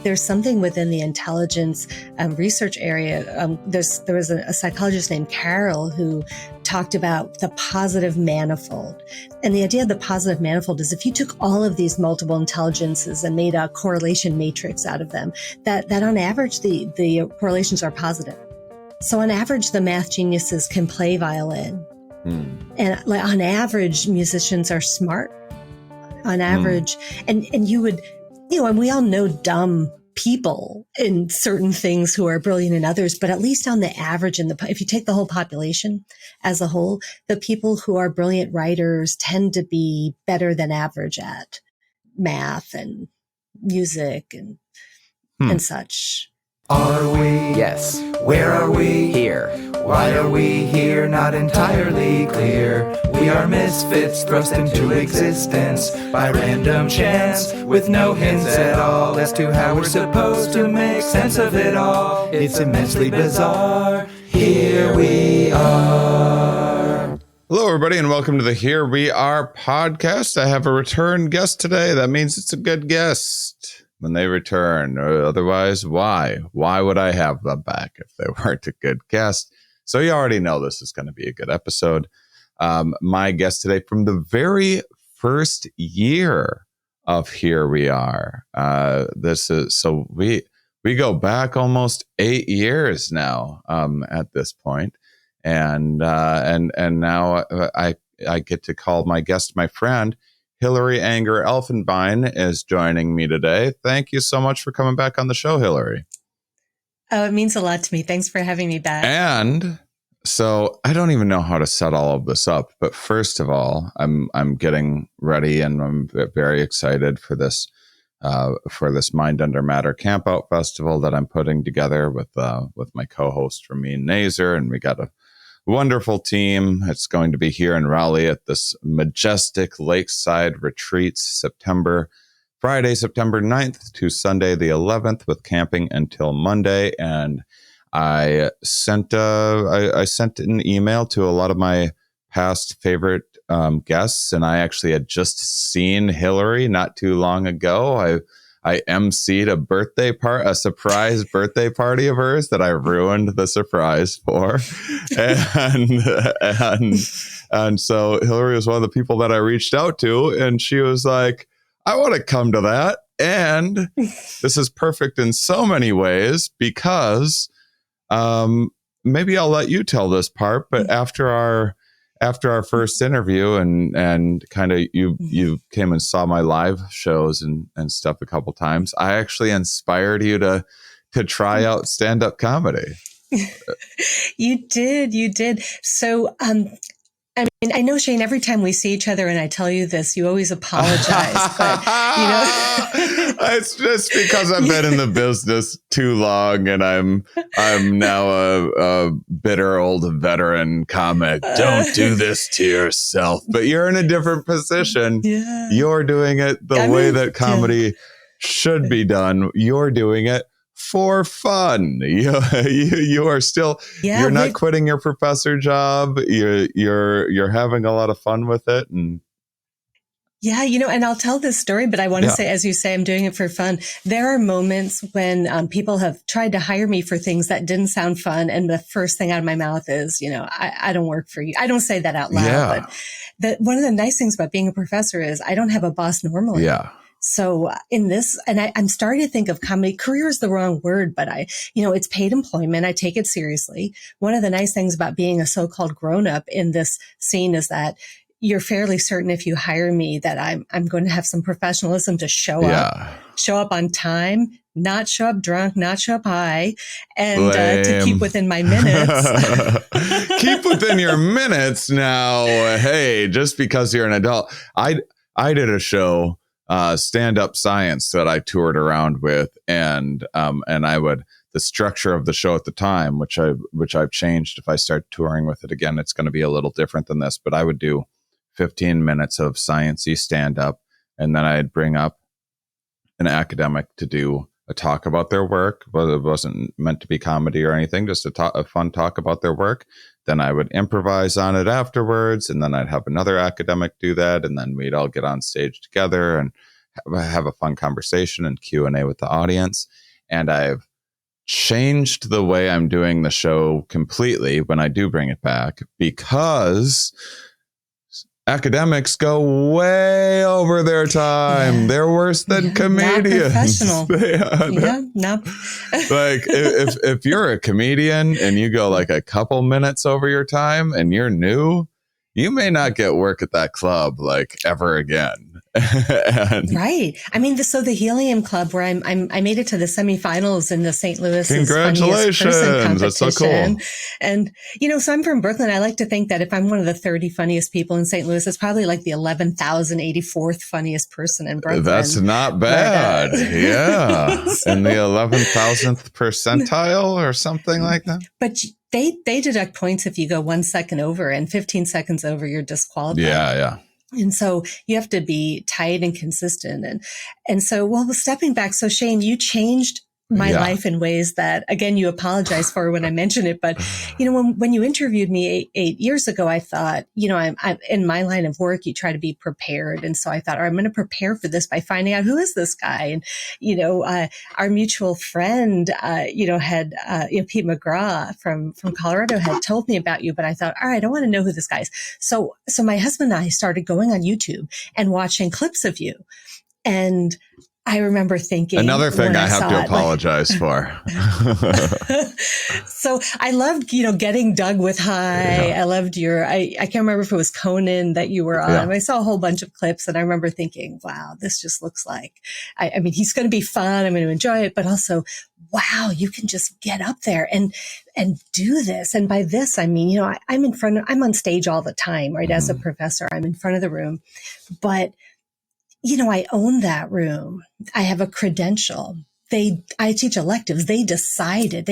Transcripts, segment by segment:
there's something within the intelligence research area. There was a psychologist named Carroll who talked about the positive manifold. And the idea of the positive manifold is if you took all of these multiple intelligences and made a correlation matrix out of them, that on average, the correlations are positive. So on average, the math geniuses can play violin. And on average, musicians are smart. On average, and you would, and we all know dumb people in certain things who are brilliant in others, but at least on the average, if you take the whole population as a whole, the people who are brilliant writers tend to be better than average at math and music and such. Are we? Yes. Where are we? Here. Why are we here? Not entirely clear. We are misfits thrust into existence by random chance, with no hints at all as to how we're supposed to make sense of it all. It's immensely bizarre. Here we are. Hello, everybody, and welcome to the Here We Are podcast. I have a return guest today. That means it's a good guest when they return. Or otherwise, why? Why would I have them back if they weren't a good guest? So you already know this is going to be a good episode. My guest today from the very first year of Here We Are. We go back almost 8 years now at this point. And now I get to call my guest my friend. Hillary Anger Elfenbein is joining me today. Thank you so much for coming back on the show, Hillary. Oh, it means a lot to me. Thanks for having me back. And so I don't even know how to set all of this up, but first of all, I'm getting ready and I'm very excited for this Mind Under Matter Campout festival that I'm putting together with my co-host Ramin Nazer, and we got a wonderful team. It's going to be here in Raleigh at this majestic lakeside retreat, Friday, September 9th to Sunday, the 11th, with camping until Monday. And I sent an email to a lot of my past favorite guests, and I actually had just seen Hillary not too long ago. I emceed a surprise birthday party of hers that I ruined the surprise for. And so Hillary was one of the people that I reached out to, and she was like, I want to come to that. And this is perfect in so many ways because maybe I'll let you tell this part, but after our first interview and kind of you came and saw my live shows and stuff a couple times, I actually inspired you to try out stand-up comedy. You did. So, I mean, I know, Shane, every time we see each other and I tell you this, you always apologize, but it's just because I've been in the business too long and I'm now a bitter old veteran comic. Don't do this to yourself, but you're in a different position. Yeah. You're doing it the way that comedy should be done. You're doing it for fun. You are still, you're not quitting your professor job. You're having a lot of fun with it. And yeah, and I'll tell this story, but I want to say, as you say, I'm doing it for fun. There are moments when people have tried to hire me for things that didn't sound fun. And the first thing out of my mouth is, I don't work for you. I don't say that out loud, but one of the nice things about being a professor is I don't have a boss normally. Yeah. So in this, and I'm starting to think of comedy, career is the wrong word, but it's paid employment. I take it seriously. One of the nice things about being a so-called grown-up in this scene is that you're fairly certain if you hire me that I'm going to have some professionalism to show up on time, not show up drunk, not show up high, and to keep within my minutes. Keep within your minutes now. Hey, just because you're an adult. I did a show, stand-up science, that I toured around with, and the structure of the show at the time, which I've changed. If I start touring with it again, it's going to be a little different than this, but I would do 15 minutes of sciencey stand-up, and then I'd bring up an academic to do a talk about their work, but it wasn't meant to be comedy or anything, just a fun talk about their work. Then I would improvise on it afterwards, and then I'd have another academic do that, and then we'd all get on stage together and have a fun conversation and Q&A with the audience. And I've changed the way I'm doing the show completely when I do bring it back, because academics go way over their time. Yeah. They're worse than comedians. Not professional. Not like if you're a comedian and you go like a couple minutes over your time and you're new, you may not get work at that club like ever again. Right. I mean, so the Helium Club, where I made it to the semifinals in the St. Louis Funniest Person competition. That's so cool. And, so I'm from Brooklyn. I like to think that if I'm one of the 30 funniest people in St. Louis, it's probably like the 11,084th funniest person in Brooklyn. That's not bad. Yeah. In the 11,000th percentile or something like that. But they deduct points if you go 1 second over, and 15 seconds over, you're disqualified. Yeah. And so you have to be tight and consistent. And so, well, stepping back. So Shane, you changed my life in ways that, again, you apologize for when I mention it. But, when you interviewed me 8 years ago, I thought, I'm in my line of work, you try to be prepared. And so I thought, I'm going to prepare for this by finding out who is this guy. And, our mutual friend, had, Pete McGraw from Colorado had told me about you, but I thought, all right, I want to know who this guy is. So my husband and I started going on YouTube and watching clips of you. And I remember thinking, another thing I have to apologize for. So I loved, getting dug with high. I loved I can't remember if it was Conan that you were on. Yeah. I saw a whole bunch of clips and I remember thinking, wow, this just looks like, I mean, he's going to be fun. I'm going to enjoy it, but also, wow, you can just get up there and do this. And by this, I mean, I'm on stage all the time, right? Mm-hmm. As a professor, I'm in front of the room, but I own that room. I have a credential. I teach electives. They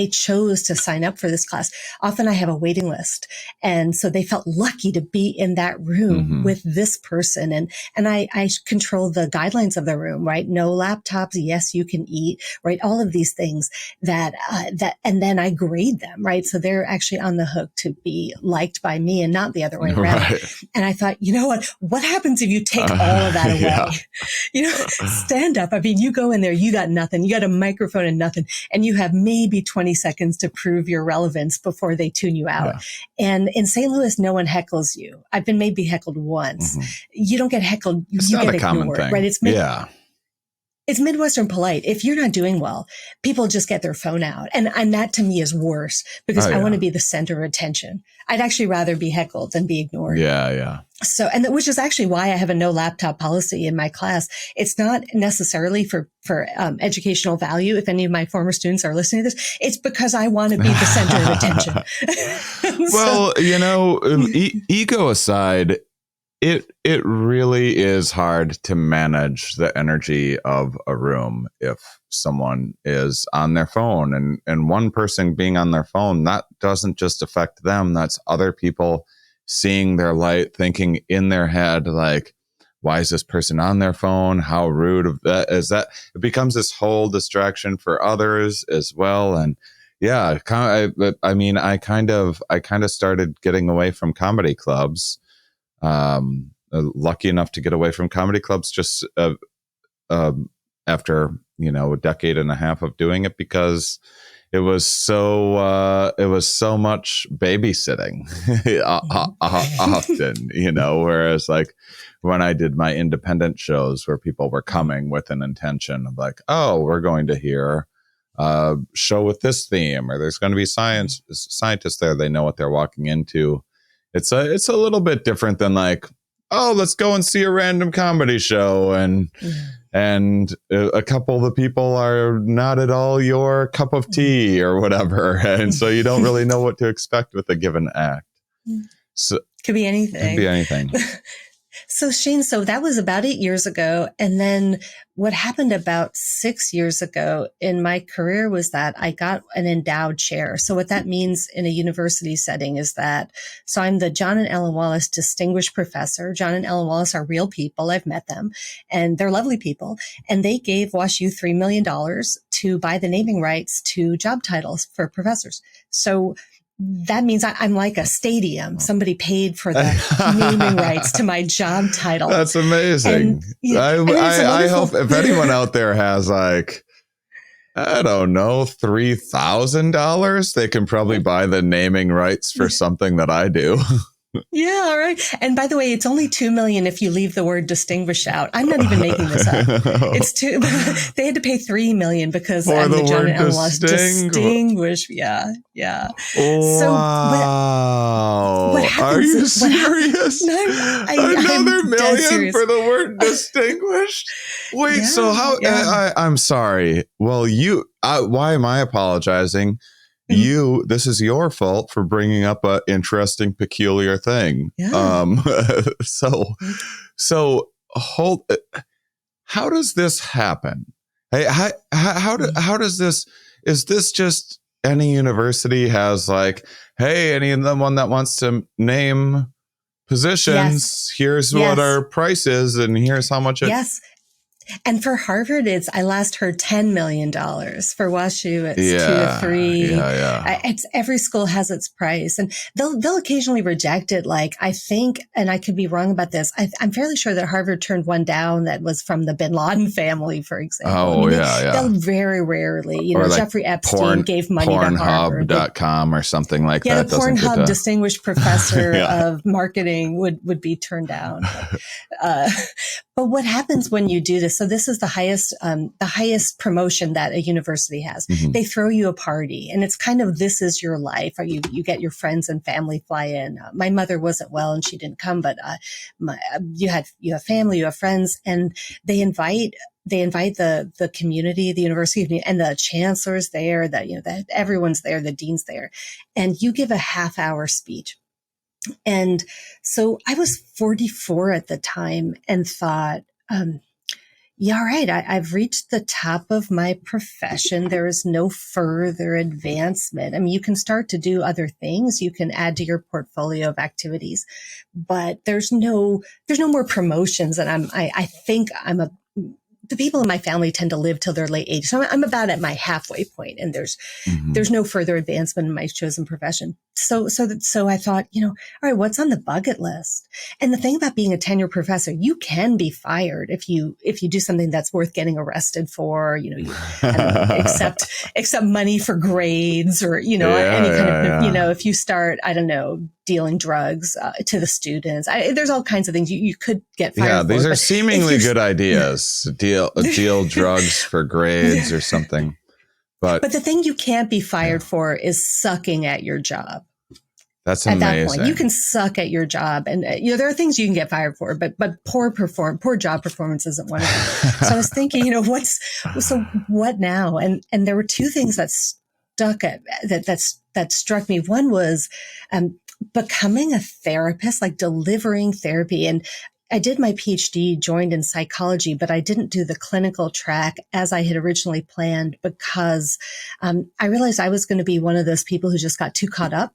chose to sign up for this class. Often I have a waiting list. And so they felt lucky to be in that room with this person. And I control the guidelines of the room, right? No laptops. Yes, you can eat, right? All of these things and then I grade them, right? So they're actually on the hook to be liked by me and not the other way around. Right. And I thought, what happens if you take all of that away? Stand up. I mean, you go in there, you got nothing. You got a microphone and nothing, and you have maybe 20 seconds to prove your relevance before they tune you out. Yeah. And in St. Louis, no one heckles you. I've been maybe heckled once. You don't get heckled. It's you not get a common ignored, thing. Right? It's Midwestern polite. If you're not doing well, people just get their phone out. And that to me is worse because I want to be the center of attention. I'd actually rather be heckled than be ignored. Yeah. So, which is actually why I have a no laptop policy in my class. It's not necessarily for educational value. If any of my former students are listening to this, it's because I want to be the center of attention. Well, ego aside, it really is hard to manage the energy of a room if someone is on their phone and one person being on their phone, that doesn't just affect them. That's other people seeing their light, thinking in their head, like, why is this person on their phone? How rude of that is that? It becomes this whole distraction for others as well. And yeah, I kind of started getting away from comedy clubs. Lucky enough to get away from comedy clubs just after a decade and a half of doing it because it was so much babysitting often, whereas like when I did my independent shows where people were coming with an intention of like, oh, we're going to hear a show with this theme, or there's going to be scientists there, they know what they're walking into. It's a little bit different than like, oh, let's go and see a random comedy show and a couple of the people are not at all your cup of tea or whatever, and so you don't really know what to expect with a given act. So could be anything. So Shane, that was about 8 years ago. And then what happened about 6 years ago in my career was that I got an endowed chair. So what that means in a university setting is that, so I'm the John and Ellen Wallace Distinguished Professor. John and Ellen Wallace are real people. I've met them and they're lovely people. And they gave WashU $3 million to buy the naming rights to job titles for professors. So that means I'm like a stadium. Somebody paid for the naming rights to my job title. That's amazing. I hope if anyone out there has like, I don't know, $3,000, they can probably buy the naming rights for something that I do. Yeah, right. And by the way, it's only 2 million if you leave the word distinguished out. I'm not even making this up. It's two. They had to pay 3 million because for the John word and Ella distinguished. Yeah. Wow. What happens? Are you serious? Another million for the word distinguished? Wait, yeah, so how? Yeah. I'm sorry. Well, why am I apologizing? This is your fault for bringing up an interesting, peculiar thing. Yeah. How does this happen? Hey, how does this, is this just any university has like, hey, anyone that wants to name positions, here's what our price is, and here's how much Yes. And for Harvard, I last heard $10 million. For WashU, it's 2 to 3. It's every school has its price, and they'll occasionally reject it. Like I think, and I could be wrong about this, I'm fairly sure that Harvard turned one down that was from the Bin Laden family, for example. They'll very rarely, or like Jeffrey Epstein gave money to Harvard. Pornhub.com or something like that. The Pornhub distinguished professor of marketing would be turned down. But what happens when you do this? So this is the highest promotion that a university has. Mm-hmm. They throw you a party, and it's kind of, this is your life. Or you get your friends and family fly in. My mother wasn't well and she didn't come, but you have family, you have friends, and they invite the community, the university, and the chancellor's there. That everyone's there, the dean's there, and you give a half-hour speech. And so I was 44 at the time and thought, all right, I've reached the top of my profession. There is no further advancement. I mean, you can start to do other things. You can add to your portfolio of activities, but there's no more promotions. And I think the people in my family tend to live till their late 80s. So I'm about at my halfway point, and there's no further advancement in my chosen profession. So I thought, all right, what's on the bucket list? And the thing about being a tenured professor, you can be fired if you do something that's worth getting arrested for, accept money for grades, or, any kind of, if you start, I don't know, dealing drugs to the students. There's all kinds of things you could get fired for. Yeah, these are seemingly good ideas. Deal drugs for grades or something. But the thing you can't be fired for is sucking at your job. That's amazing. At that point, you can suck at your job, and there are things you can get fired for, but poor job performance isn't one of them. So I was thinking, what now? And there were two things that struck me. One was becoming a therapist, like delivering therapy. And I did my PhD, joined in psychology, but I didn't do the clinical track as I had originally planned, because I realized I was going to be one of those people who just got too caught up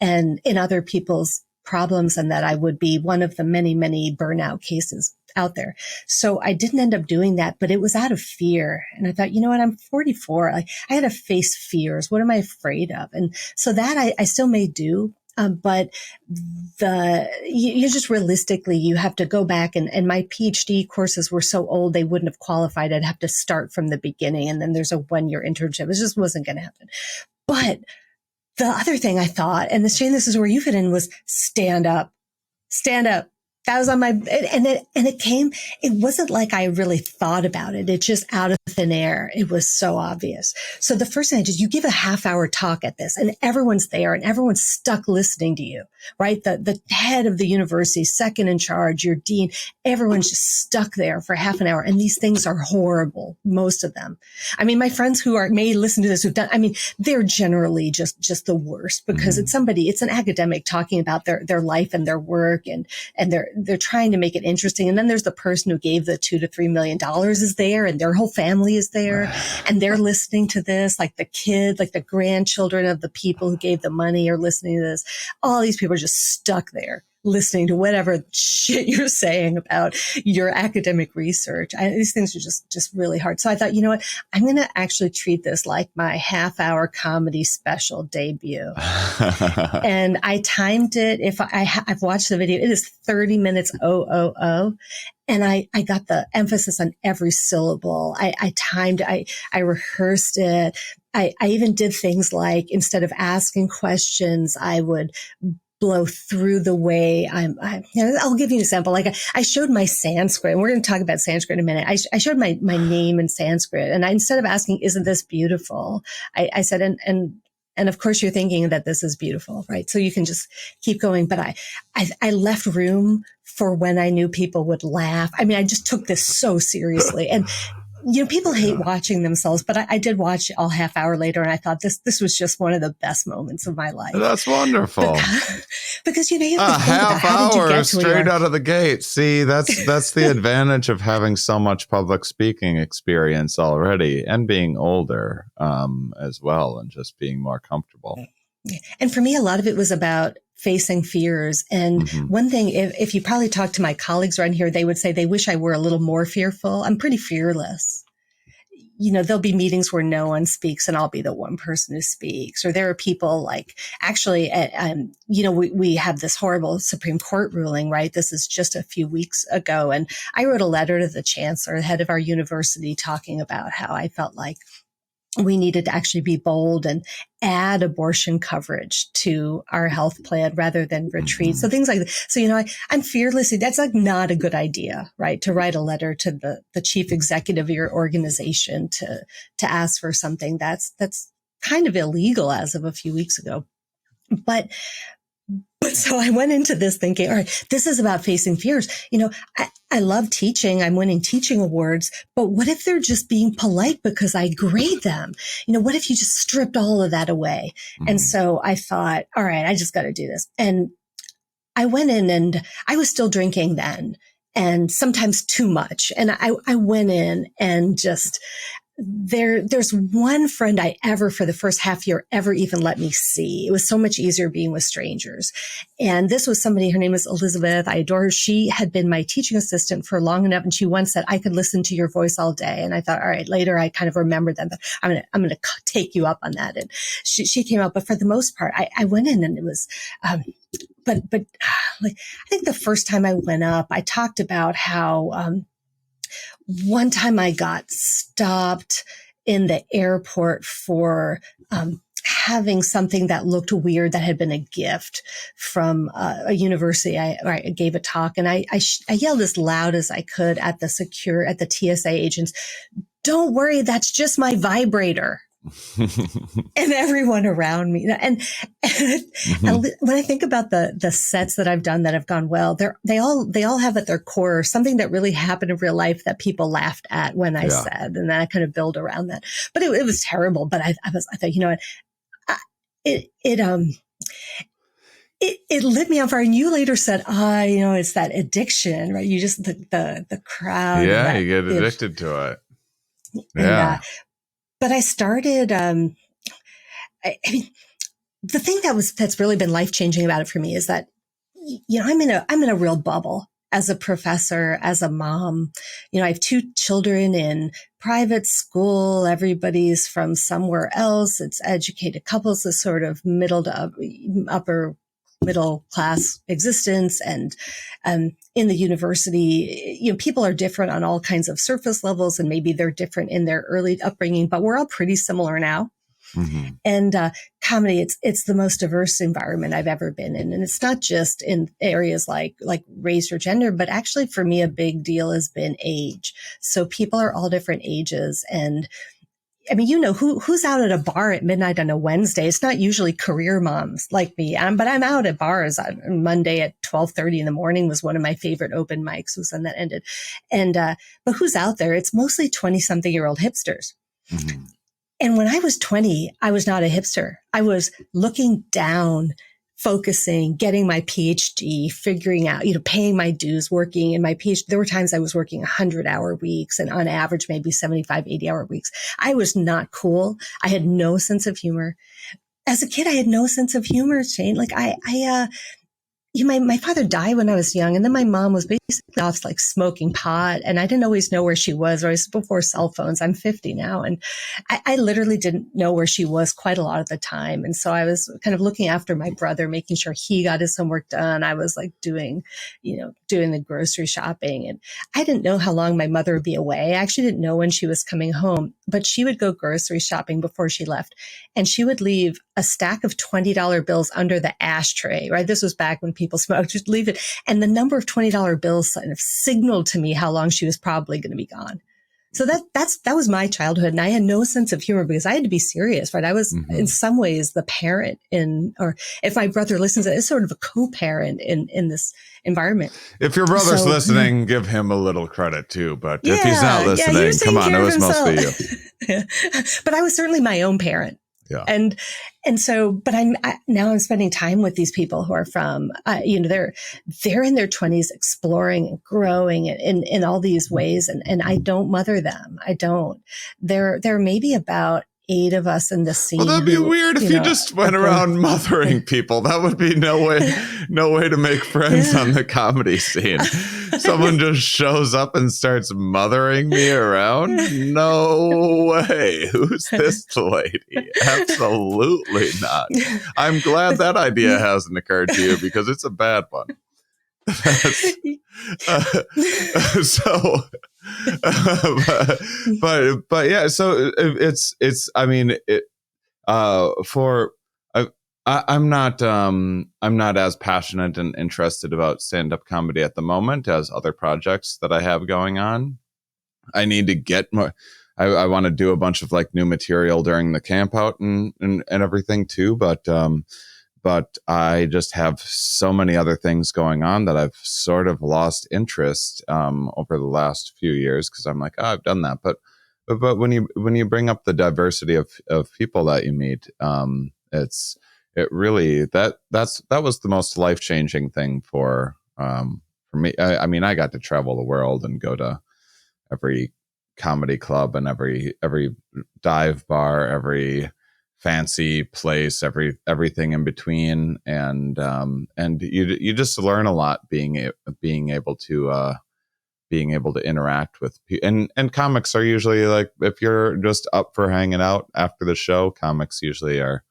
and in other people's problems, and that I would be one of the many, many burnout cases out there. So I didn't end up doing that, but it was out of fear. And I thought, I'm 44. I had to face fears. What am I afraid of? And so that I still may do. But you just realistically, you have to go back, and my PhD courses were so old, they wouldn't have qualified. I'd have to start from the beginning. And then there's a 1-year internship. It just wasn't going to happen. But the other thing I thought, and Shane, this is where you fit in, was stand up. That was on my, it wasn't like I really thought about it. It's just out of thin air. It was so obvious. So the first thing you give a half-hour talk at this, and everyone's there and everyone's stuck listening to you, right? The head of the university, second in charge, your dean, everyone's just stuck there for half an hour. And these things are horrible, most of them. I mean, my friends who may listen to this, they're generally just the worst, because it's an academic talking about their life and their work, and they're trying to make it interesting. And then there's the person who gave the $2 to $3 million is there, and their whole family is there, and they're listening to this, like the kids, like the grandchildren of the people who gave the money are listening to this. All these people are just stuck there. listening to whatever shit you're saying about your academic research. These things are just really hard. So I thought, you know what? I'm going to actually treat this like my half-hour comedy special debut. And I timed it. If I've watched the video, it is 30 minutes, And I got the emphasis on every syllable. I timed, I rehearsed it. I even did things like, instead of asking questions, I would blow through the way I'll give you an example. Like I showed my Sanskrit, and we're going to talk about Sanskrit in a minute. I showed my name in Sanskrit, and instead of asking, isn't this beautiful? I said, and of course you're thinking that this is beautiful, right? So you can just keep going. But I left room for when I knew people would laugh. I mean, I just took this so seriously. And, you know, people hate watching themselves, but I did watch all half hour later, and I thought this was just one of the best moments of my life. That's wonderful. Because you know, you have to think half about how did you hour get to straight out of the gate. See, that's the advantage of having so much public speaking experience already, and being older as well, and just being more comfortable. And for me, a lot of it was about facing fears. And one thing, if you probably talk to my colleagues around here, they would say they wish I were a little more fearful. I'm pretty fearless. You know, there'll be meetings where no one speaks and I'll be the one person who speaks. Or there are people like, actually, you know, we have this horrible Supreme Court ruling, right? This is just a few weeks ago. And I wrote a letter to the chancellor, the head of our university, talking about how I felt like we needed to actually be bold and add abortion coverage to our health plan rather than retreat. So things like that. So, you know, I'm fearless. That's like not a good idea, right? To write a letter to the chief executive of your organization to ask for something that's kind of illegal as of a few weeks ago. But so I went into this thinking, all right, this is about facing fears. You know, I love teaching. I'm winning teaching awards, but what if they're just being polite because I grade them? You know, what if you just stripped all of that away? And so I thought, all right, I just got to do this. And I went in, and I was still drinking then, and sometimes too much. And I went in and just, there's one friend I ever, for the first half year, ever even let me see. It was so much easier being with strangers. And this was somebody, her name was Elizabeth. I adore her. She had been my teaching assistant for long enough. And she once said, I could listen to your voice all day. And I thought, all right, later I kind of remembered that, but I'm going to take you up on that. And she came out. But for the most part, I went in, and it was, but like, I think the first time I went up, I talked about how, one time I got stopped in the airport for having something that looked weird that had been a gift from a university. I gave a talk, and I yelled as loud as I could at the TSA agents, "Don't worry, that's just my vibrator." And everyone around me. And when I think about the sets that I've done that have gone well, they all have at their core something that really happened in real life that people laughed at when I said, and then I kind of build around that. But it was terrible. But I thought, you know what, it lit me on fire. And you later said, you know, it's that addiction, right? You just the crowd. Yeah, you get addicted to it. Yeah. But I started, I mean, the thing that's really been life-changing about it for me is that, you know, I'm in a real bubble as a professor, as a mom. You know, I have 2 children in private school. Everybody's from somewhere else. It's educated couples, a sort of middle to upper middle class existence. And in the university, you know, people are different on all kinds of surface levels, and maybe they're different in their early upbringing, but we're all pretty similar now. And comedy, it's the most diverse environment I've ever been in. And it's not just in areas like race or gender, but actually for me, a big deal has been age. So people are all different ages. And I mean, you know, who's out at a bar at midnight on a Wednesday? It's not usually career moms like me. But I'm out at bars on Monday at 12:30 in the morning was one of my favorite open mics, was when that ended. And, but who's out there? It's mostly 20-something-year-old hipsters. And when I was 20, I was not a hipster. I was looking down, focusing, getting my PhD, figuring out, you know, paying my dues, working in my PhD. There were times I was working 100-hour weeks, and on average, maybe 75, 80-hour weeks. I was not cool. I had no sense of humor. As a kid, I had no sense of humor, Shane. Like my father died when I was young, and then my mom was basically off like smoking pot, and I didn't always know where she was. Or it was before cell phones. I'm 50 now, and I literally didn't know where she was quite a lot of the time. And so I was kind of looking after my brother, making sure he got his homework done. I was like doing the grocery shopping, and I didn't know how long my mother would be away. I actually didn't know when she was coming home, but she would go grocery shopping before she left, and she would leave a stack of $20 bills under the ashtray, right? This was back when people smoked. Just leave it. And the number of $20 bills kind of signaled to me how long she was probably going to be gone. So that was my childhood. And I had no sense of humor because I had to be serious, right? I was in some ways the parent or if my brother listens, it's sort of a co-parent in this environment. If your brother's listening, give him a little credit too. But if he's not listening, come on, it was mostly you. But I was certainly my own parent. Yeah. And so, but now I'm spending time with these people who are from, they're in their 20s exploring and growing in all these ways. And I don't mother them. I don't. There may be about 8 of us in the scene. Well, that'd be weird if you just went around mothering people. That would be no way to make friends on the comedy scene. Someone just shows up and starts mothering me around? No way. Who's this lady? Absolutely not. I'm glad that idea hasn't occurred to you because it's a bad one. But yeah, so I'm not as passionate and interested about stand-up comedy at the moment as other projects that I have going on. I need to get more. I want to do a bunch of like new material during the Campout and everything too, but I just have so many other things going on that I've sort of lost interest over the last few years because I'm like, oh, I've done that. But when you bring up the diversity of people that you meet, it really that was the most life-changing thing for me. I mean, I got to travel the world and go to every comedy club and every dive bar, every fancy place, everything in between, and you just learn a lot being able to interact with people. And comics are usually like, if you're just up for hanging out after the show, comics usually are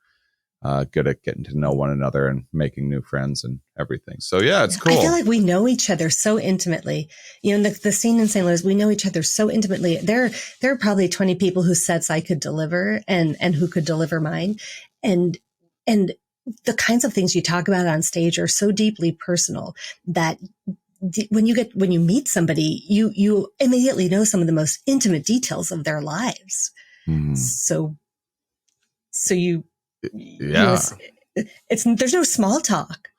good at getting to know one another and making new friends and everything. So yeah, it's cool. I feel like we know each other so intimately. In the scene in St. Louis, we know each other so intimately. There are probably 20 people whose sets I could deliver and who could deliver mine. And the kinds of things you talk about on stage are so deeply personal that when you meet somebody, you immediately know some of the most intimate details of their lives. Mm. So you, yeah, there's no small talk.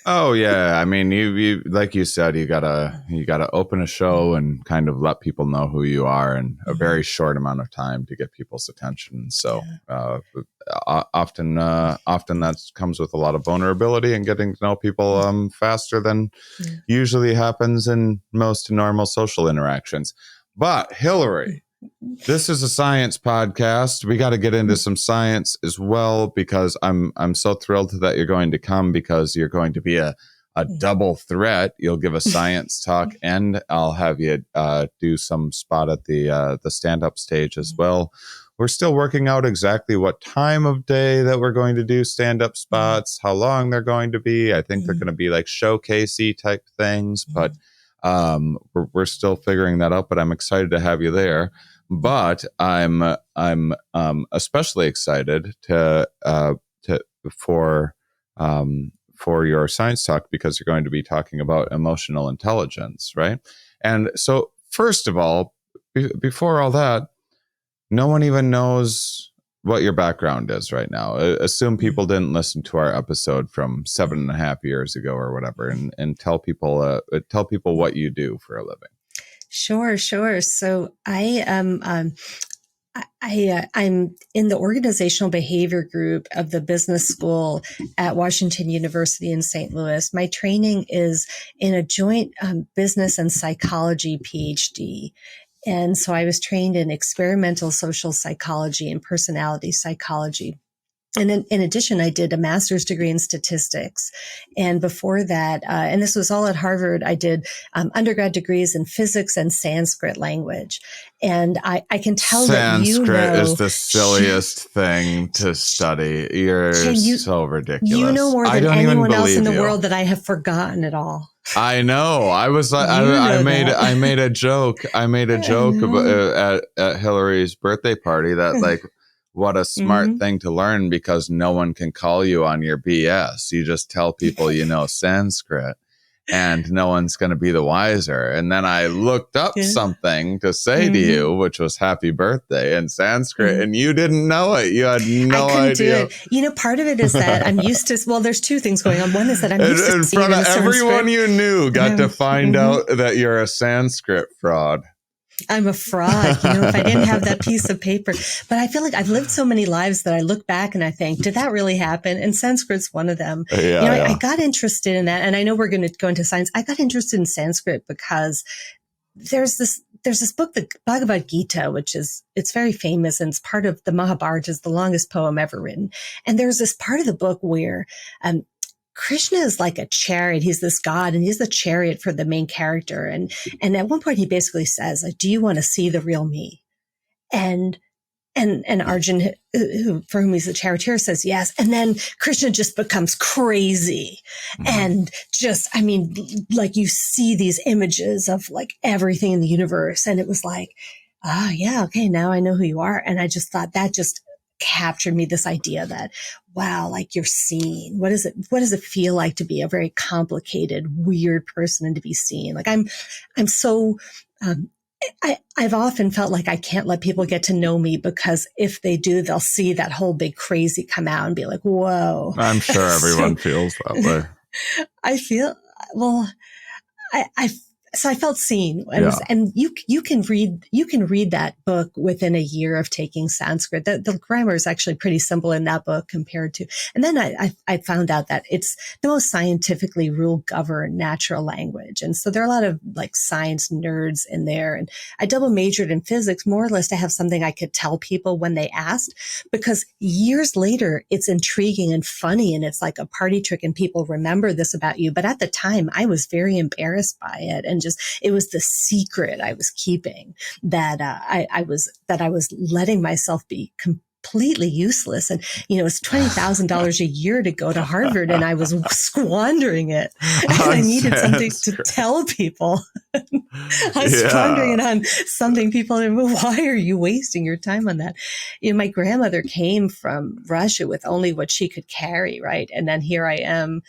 Oh yeah, I mean, you like you said, you gotta open a show and kind of let people know who you are in a very short amount of time to get people's attention. So often that comes with a lot of vulnerability and getting to know people faster than usually happens in most normal social interactions. But Hillary, this is a science podcast. We got to get into some science as well, because I'm so thrilled that you're going to come, because you're going to be a double threat. You'll give a science talk, and I'll have you do some spot at the stand-up stage as well. We're still working out exactly what time of day that we're going to do stand-up spots, how long they're going to be. I think they're going to be like showcasey type things, but we're still figuring that out. But I'm excited to have you there. But I'm especially excited for your science talk, because you're going to be talking about emotional intelligence, right? And so, first of all, before all that, no one even knows what your background is right now. Assume people didn't listen to our episode from 7.5 years ago or whatever, and tell people what you do for a living. Sure. So I'm in the organizational behavior group of the business school at Washington University in St. Louis. My training is in a joint business and psychology PhD. And so I was trained in experimental social psychology and personality psychology. And in addition, I did a master's degree in statistics. And before that, and this was all at Harvard, I did undergrad degrees in physics and Sanskrit language. And I can tell that you know. Sanskrit is the silliest thing to study. You're so ridiculous. You know more than anyone else in the world that I have forgotten it all. I know. I was like, I made a joke. I made a joke about, at Hillary's birthday party that like, what a smart thing to learn, because no one can call you on your BS. You just tell people you know Sanskrit and no one's going to be the wiser. And then I looked up something to say to you, which was happy birthday in Sanskrit, and you didn't know it. You had no idea. Do it. You know, part of it is that I'm used to, well, there's two things going on. One is that I'm used to in seeing front of everyone you knew got to find out Mm-hmm. that you're a Sanskrit fraud. I'm a fraud, you know, if I didn't have that piece of paper. But I feel like I've lived so many lives that I look back and I think, did that really happen? And Sanskrit's one of them. I got interested in that. And I know we're going to go into science. I got interested in Sanskrit because there's this book, the Bhagavad Gita, it's very famous, and it's part of the Mahabharata, is the longest poem ever written. And there's this part of the book where, Krishna is like a chariot. He's this god, and he's the chariot for the main character. And at one point he basically says, like, do you want to see the real me? And Arjun, for whom he's the charioteer, says yes. And then Krishna just becomes crazy. And just, I mean, like, you see these images of like everything in the universe. And it was like, yeah, okay, now I know who you are. And I just thought that just captured me, this idea that, wow, like, you're seen. What does it feel like to be a very complicated, weird person and to be seen? Like, I'm so, I've often felt like I can't let people get to know me, because if they do, they'll see that whole big crazy come out and be like, whoa. I'm sure everyone feels that way. I feel, well, so I felt seen, and you can read that book within a year of taking Sanskrit. The grammar is actually pretty simple in that book compared to, and then I found out that it's the most scientifically rule-governed natural language. And so there are a lot of like science nerds in there. And I double majored in physics, more or less to have something I could tell people when they asked, because years later it's intriguing and funny, and it's like a party trick, and people remember this about you. But at the time I was very embarrassed by it, and it was the secret I was keeping, that I was letting myself be completely useless. And, you know, it's $20,000 a year to go to Harvard, and I was squandering it. And I needed something to tell people. I was squandering it on something people, why are you wasting your time on that? You know, my grandmother came from Russia with only what she could carry, right? And then here I am,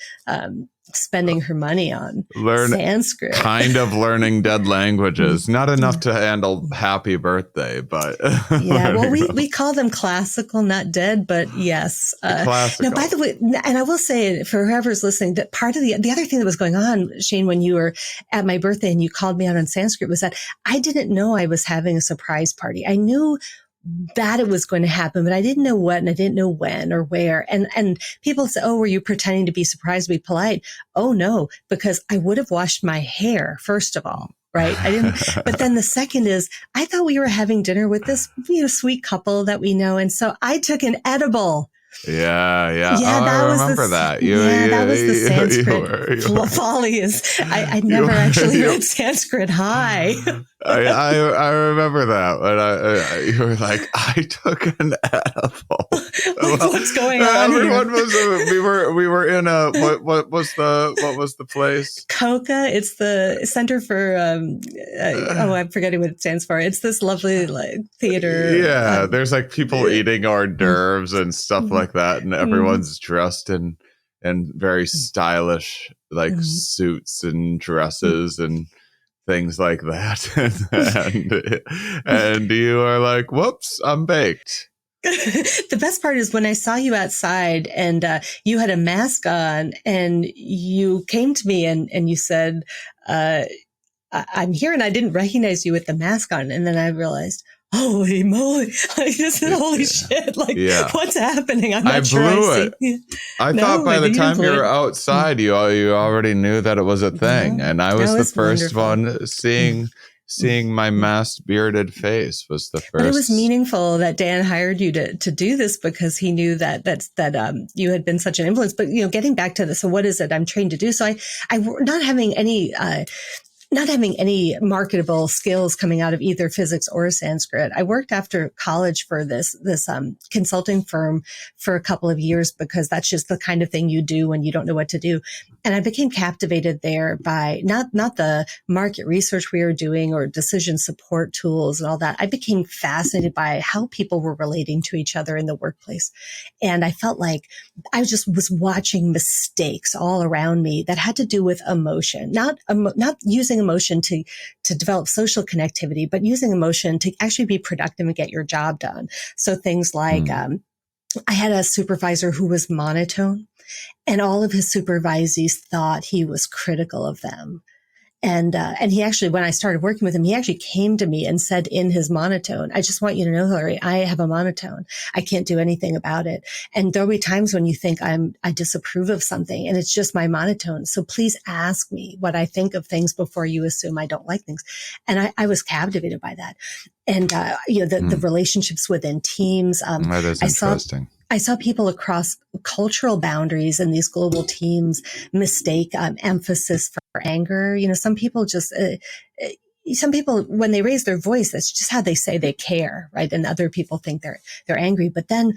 spending her money on Sanskrit. Kind of learning dead languages. Not enough to handle happy birthday, but yeah, well, we call them classical, not dead, but yes. Classical. Now, by the way, and I will say, for whoever's listening, that part of the other thing that was going on, Shane, when you were at my birthday and you called me out on Sanskrit, was that I didn't know I was having a surprise party. I knew that it was going to happen, but I didn't know what, and I didn't know when or where. And people say, oh, were you pretending to be surprised, to be polite? Oh, no, because I would have washed my hair, first of all. Right. I didn't. But then the second is, I thought we were having dinner with this, sweet couple that we know. And so I took an edible. Yeah. I remember that. That was the Sanskrit folly. I never actually read Sanskrit high. I remember that, but you were like, I took an edible. What's going on? Everyone was. We were in a what was the place? COCA. It's the Center for. I'm forgetting what it stands for. It's this lovely theater. Yeah, there's like people eating hors d'oeuvres and stuff like that, and everyone's dressed in very stylish suits and dresses and things like that. and you are like, whoops, I'm baked. The best part is when I saw you outside and you had a mask on, and you came to me and you said, I'm here, and I didn't recognize you with the mask on. And then I realized, holy moly, like, this is holy shit. Like, what's happening? I'm not sure I blew it. I thought by the time you were outside, you already knew that it was a thing. And I was the first one seeing seeing my masked, bearded face was the first. But it was meaningful that Dan hired you to do this because he knew that you had been such an influence. But, getting back to this, so what is it I'm trained to do? So I not having any marketable skills coming out of either physics or Sanskrit. I worked after college for this consulting firm for a couple of years because that's just the kind of thing you do when you don't know what to do. And I became captivated there by not the market research we were doing or decision support tools and all that. I became fascinated by how people were relating to each other in the workplace. And I felt like I just was watching mistakes all around me that had to do with emotion, not using emotion to develop social connectivity, but using emotion to actually be productive and get your job done. So things like, I had a supervisor who was monotone, and all of his supervisees thought he was critical of them. And he actually, when I started working with him, he actually came to me and said in his monotone, I just want you to know, Hillary, I have a monotone. I can't do anything about it. And there'll be times when you think I disapprove of something and it's just my monotone. So please ask me what I think of things before you assume I don't like things. And I was captivated by that. And, the relationships within teams. That is interesting. I saw people across cultural boundaries in these global teams mistake emphasis for anger. Some people when they raise their voice, that's just how they say they care, right? And other people think they're angry. But then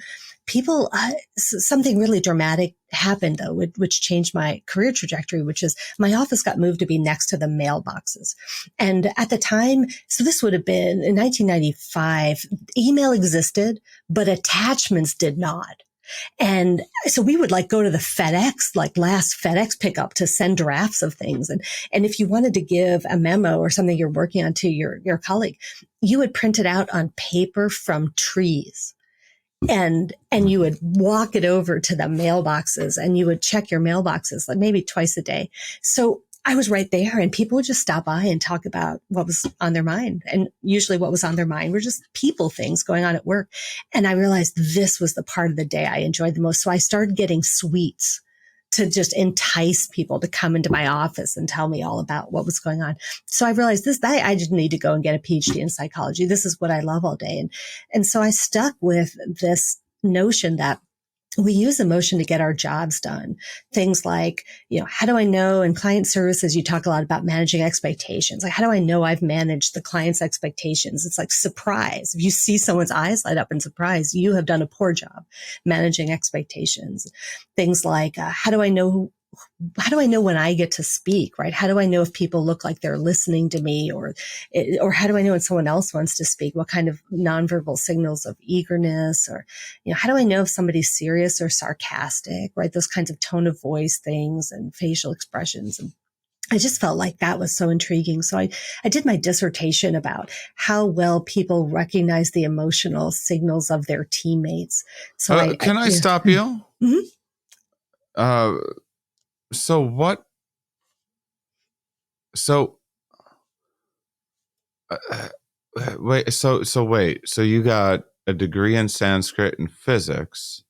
people, something really dramatic happened though, which changed my career trajectory, which is my office got moved to be next to the mailboxes. And at the time, so this would have been in 1995, email existed, but attachments did not. And so we would go to the FedEx, last FedEx pickup to send drafts of things. And if you wanted to give a memo or something you're working on to your colleague, you would print it out on paper from trees. And you would walk it over to the mailboxes and you would check your mailboxes maybe twice a day. So I was right there and people would just stop by and talk about what was on their mind. And usually what was on their mind were just people things going on at work. And I realized this was the part of the day I enjoyed the most. So I started getting sweets to just entice people to come into my office and tell me all about what was going on. So I realized I just need to go and get a PhD in psychology. This is what I love all day. And so I stuck with this notion that we use emotion to get our jobs done. Things like, how do I know in client services, you talk a lot about managing expectations. How do I know I've managed the client's expectations? It's like surprise. If you see someone's eyes light up in surprise, you have done a poor job managing expectations. Things like, how do I know when I get to speak, right? How do I know if people look like they're listening to me or how do I know when someone else wants to speak? What kind of nonverbal signals of eagerness or, how do I know if somebody's serious or sarcastic, right? Those kinds of tone of voice things and facial expressions. And I just felt like that was so intriguing. So I did my dissertation about how well people recognize the emotional signals of their teammates. So can I stop you? Mm-hmm. So what? So wait. So wait. So you got a degree in Sanskrit and physics,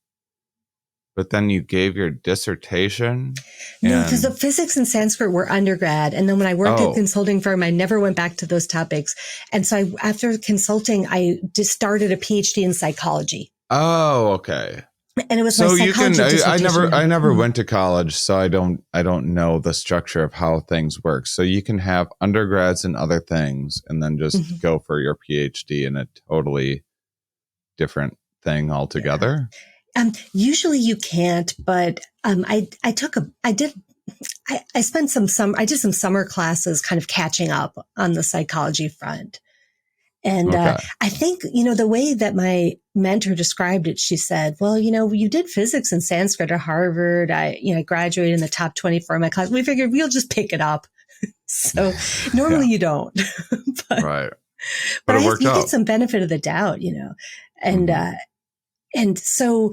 but then you gave your dissertation. No, because the physics and Sanskrit were undergrad, and then when I worked at a consulting firm, I never went back to those topics. And so after consulting, I just started a PhD in psychology. Oh, okay. And it was so my psychology dissertation. I never went to college, so I don't know the structure of how things work. So you can have undergrads and other things, and then just go for your PhD in a totally different thing altogether. Yeah. Usually you can't, but I did some summer classes, kind of catching up on the psychology front. And I think, the way that my mentor described it, she said, well, you did physics and Sanskrit at Harvard. I graduated in the top 24 in my class. We figured we'll just pick it up. So normally you don't. Right. But you get some benefit of the doubt, and, and so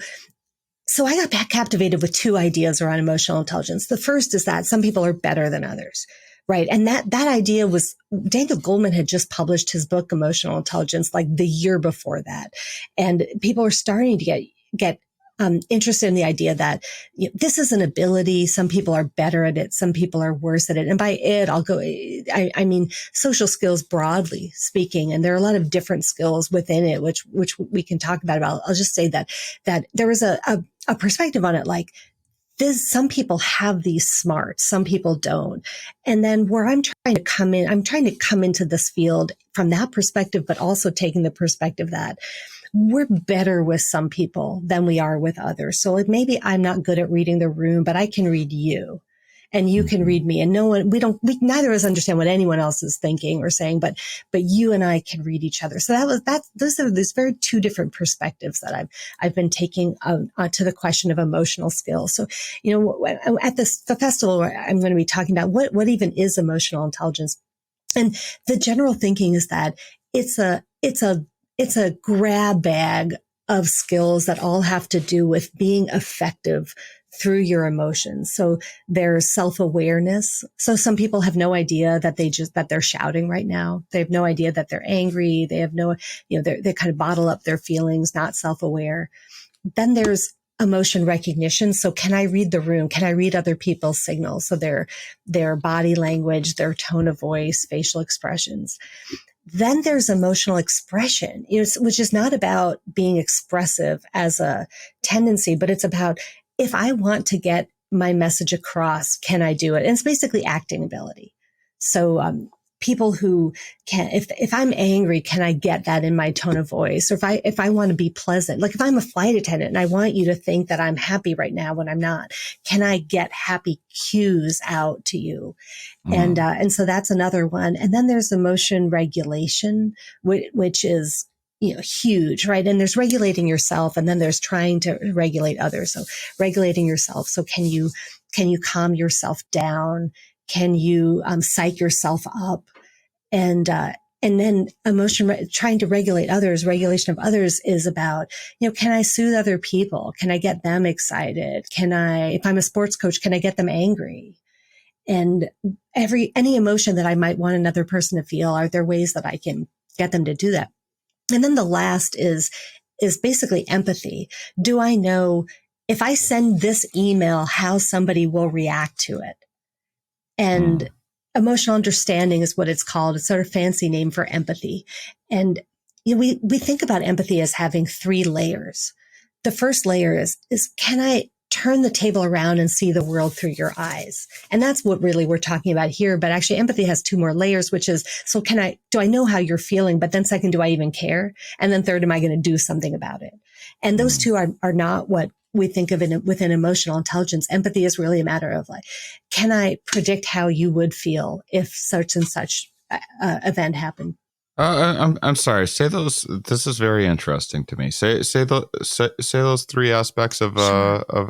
I got back captivated with two ideas around emotional intelligence. The first is that some people are better than others. Right. And that idea was, Daniel Goleman had just published his book, Emotional Intelligence, the year before that. And people were starting to get interested in the idea that this is an ability. Some people are better at it. Some people are worse at it. And by it, I mean social skills broadly speaking. And there are a lot of different skills within it, which we can talk about. I'll just say that there was a perspective on it like, some people have these smarts, some people don't. And then where I'm trying to come into this field from that perspective, but also taking the perspective that we're better with some people than we are with others. So like maybe I'm not good at reading the room, but I can read you. And you can read me, and neither of us understand what anyone else is thinking or saying, but you and I can read each other. So those are these very two different perspectives that I've been taking to the question of emotional skills. So, at the festival, I'm going to be talking about what even is emotional intelligence. And the general thinking is that it's a grab bag of skills that all have to do with being effective through your emotions. So there's self-awareness. So some people have no idea that they're shouting right now. They have no idea that they're angry. They have they kind of bottle up their feelings, not self-aware. Then there's emotion recognition. So can I read the room? Can I read other people's signals? So their body language, their tone of voice, facial expressions. Then there's emotional expression, which is not about being expressive as a tendency, but it's about, if I want to get my message across, can I do it? And it's basically acting ability. So people who can, if I'm angry, can I get that in my tone of voice? Or if I want to be pleasant, like if I'm a flight attendant and I want you to think that I'm happy right now when I'm not, can I get happy cues out to you? And so that's another one. And then there's emotion regulation, which is huge, right? And there's regulating yourself, and then there's trying to regulate others. So regulating yourself. So can you calm yourself down? Can you psych yourself up? And then trying to regulate others. Regulation of others is about, can I soothe other people? Can I get them excited? If I'm a sports coach, can I get them angry? And any emotion that I might want another person to feel, are there ways that I can get them to do that? And then the last is basically empathy. Do I know if I send this email, how somebody will react to it? And emotional understanding is what it's called. It's sort of fancy name for empathy. And we think about empathy as having 3 layers. The first layer is can I turn the table around and see the world through your eyes? And that's what really we're talking about here. But actually empathy has 2 more layers, which is, so do I know how you're feeling? But then second, do I even care? And then third, am I going to do something about it? And those two are not what we think of within emotional intelligence. Empathy is really a matter of like, can I predict how you would feel if such and such event happened? I'm sorry. Say those. This is very interesting to me. Say those 3 aspects of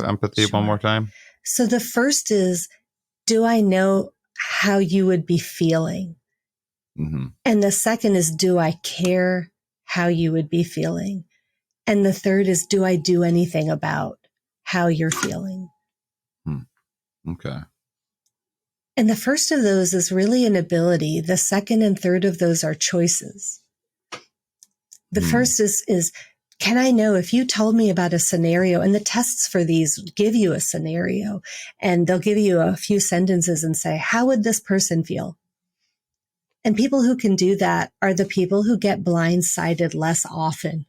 empathy one more time. So the first is, do I know how you would be feeling? Mm-hmm. And the second is, do I care how you would be feeling? And the third is, do I do anything about how you're feeling? Okay. And the first of those is really an ability. The second and third of those are choices. The first is, can I know if you told me about a scenario, and the tests for these give you a scenario, and they'll give you a few sentences and say, how would this person feel? And people who can do that are the people who get blindsided less often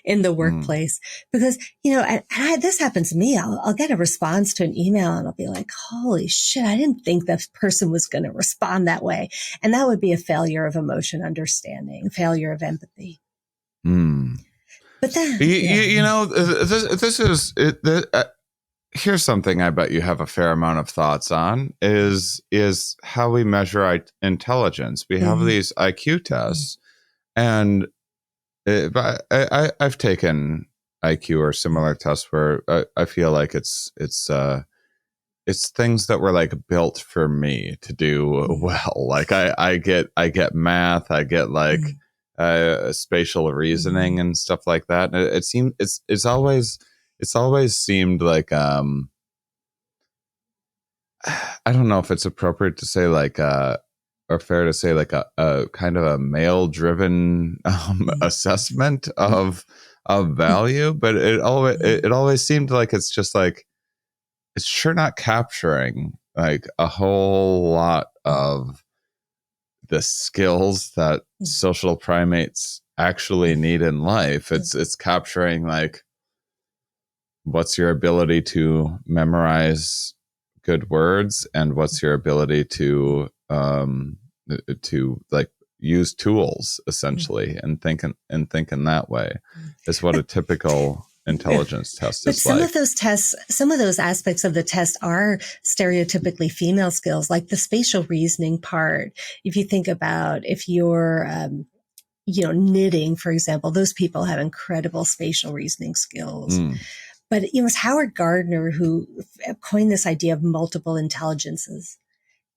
in the workplace. Because, this happens to me. I'll get a response to an email and I'll be like, holy shit, I didn't think that person was going to respond that way. And that would be a failure of emotion understanding, failure of empathy. But then, this is here's something I bet you have a fair amount of thoughts on is how we measure intelligence. We have these IQ tests, and I've taken IQ or similar tests where I feel like it's things that were like built for me to do well. Like I get math, I get like spatial reasoning and stuff like that. And it seems it's always seemed like I don't know if it's appropriate to say like or fair to say like a kind of a male driven assessment of of value, but it always seemed like it's just like, it's sure not capturing like a whole lot of the skills that social primates actually need in life. It's capturing like, what's your ability to memorize good words, and what's your ability to like use tools essentially, and think in that way, is what a typical intelligence test But is some like. of those tests, some of those aspects of the test are stereotypically female skills, like the spatial reasoning part. If you think about, if you're, knitting, for example, those people have incredible spatial reasoning skills. But it was Howard Gardner who coined this idea of multiple intelligences.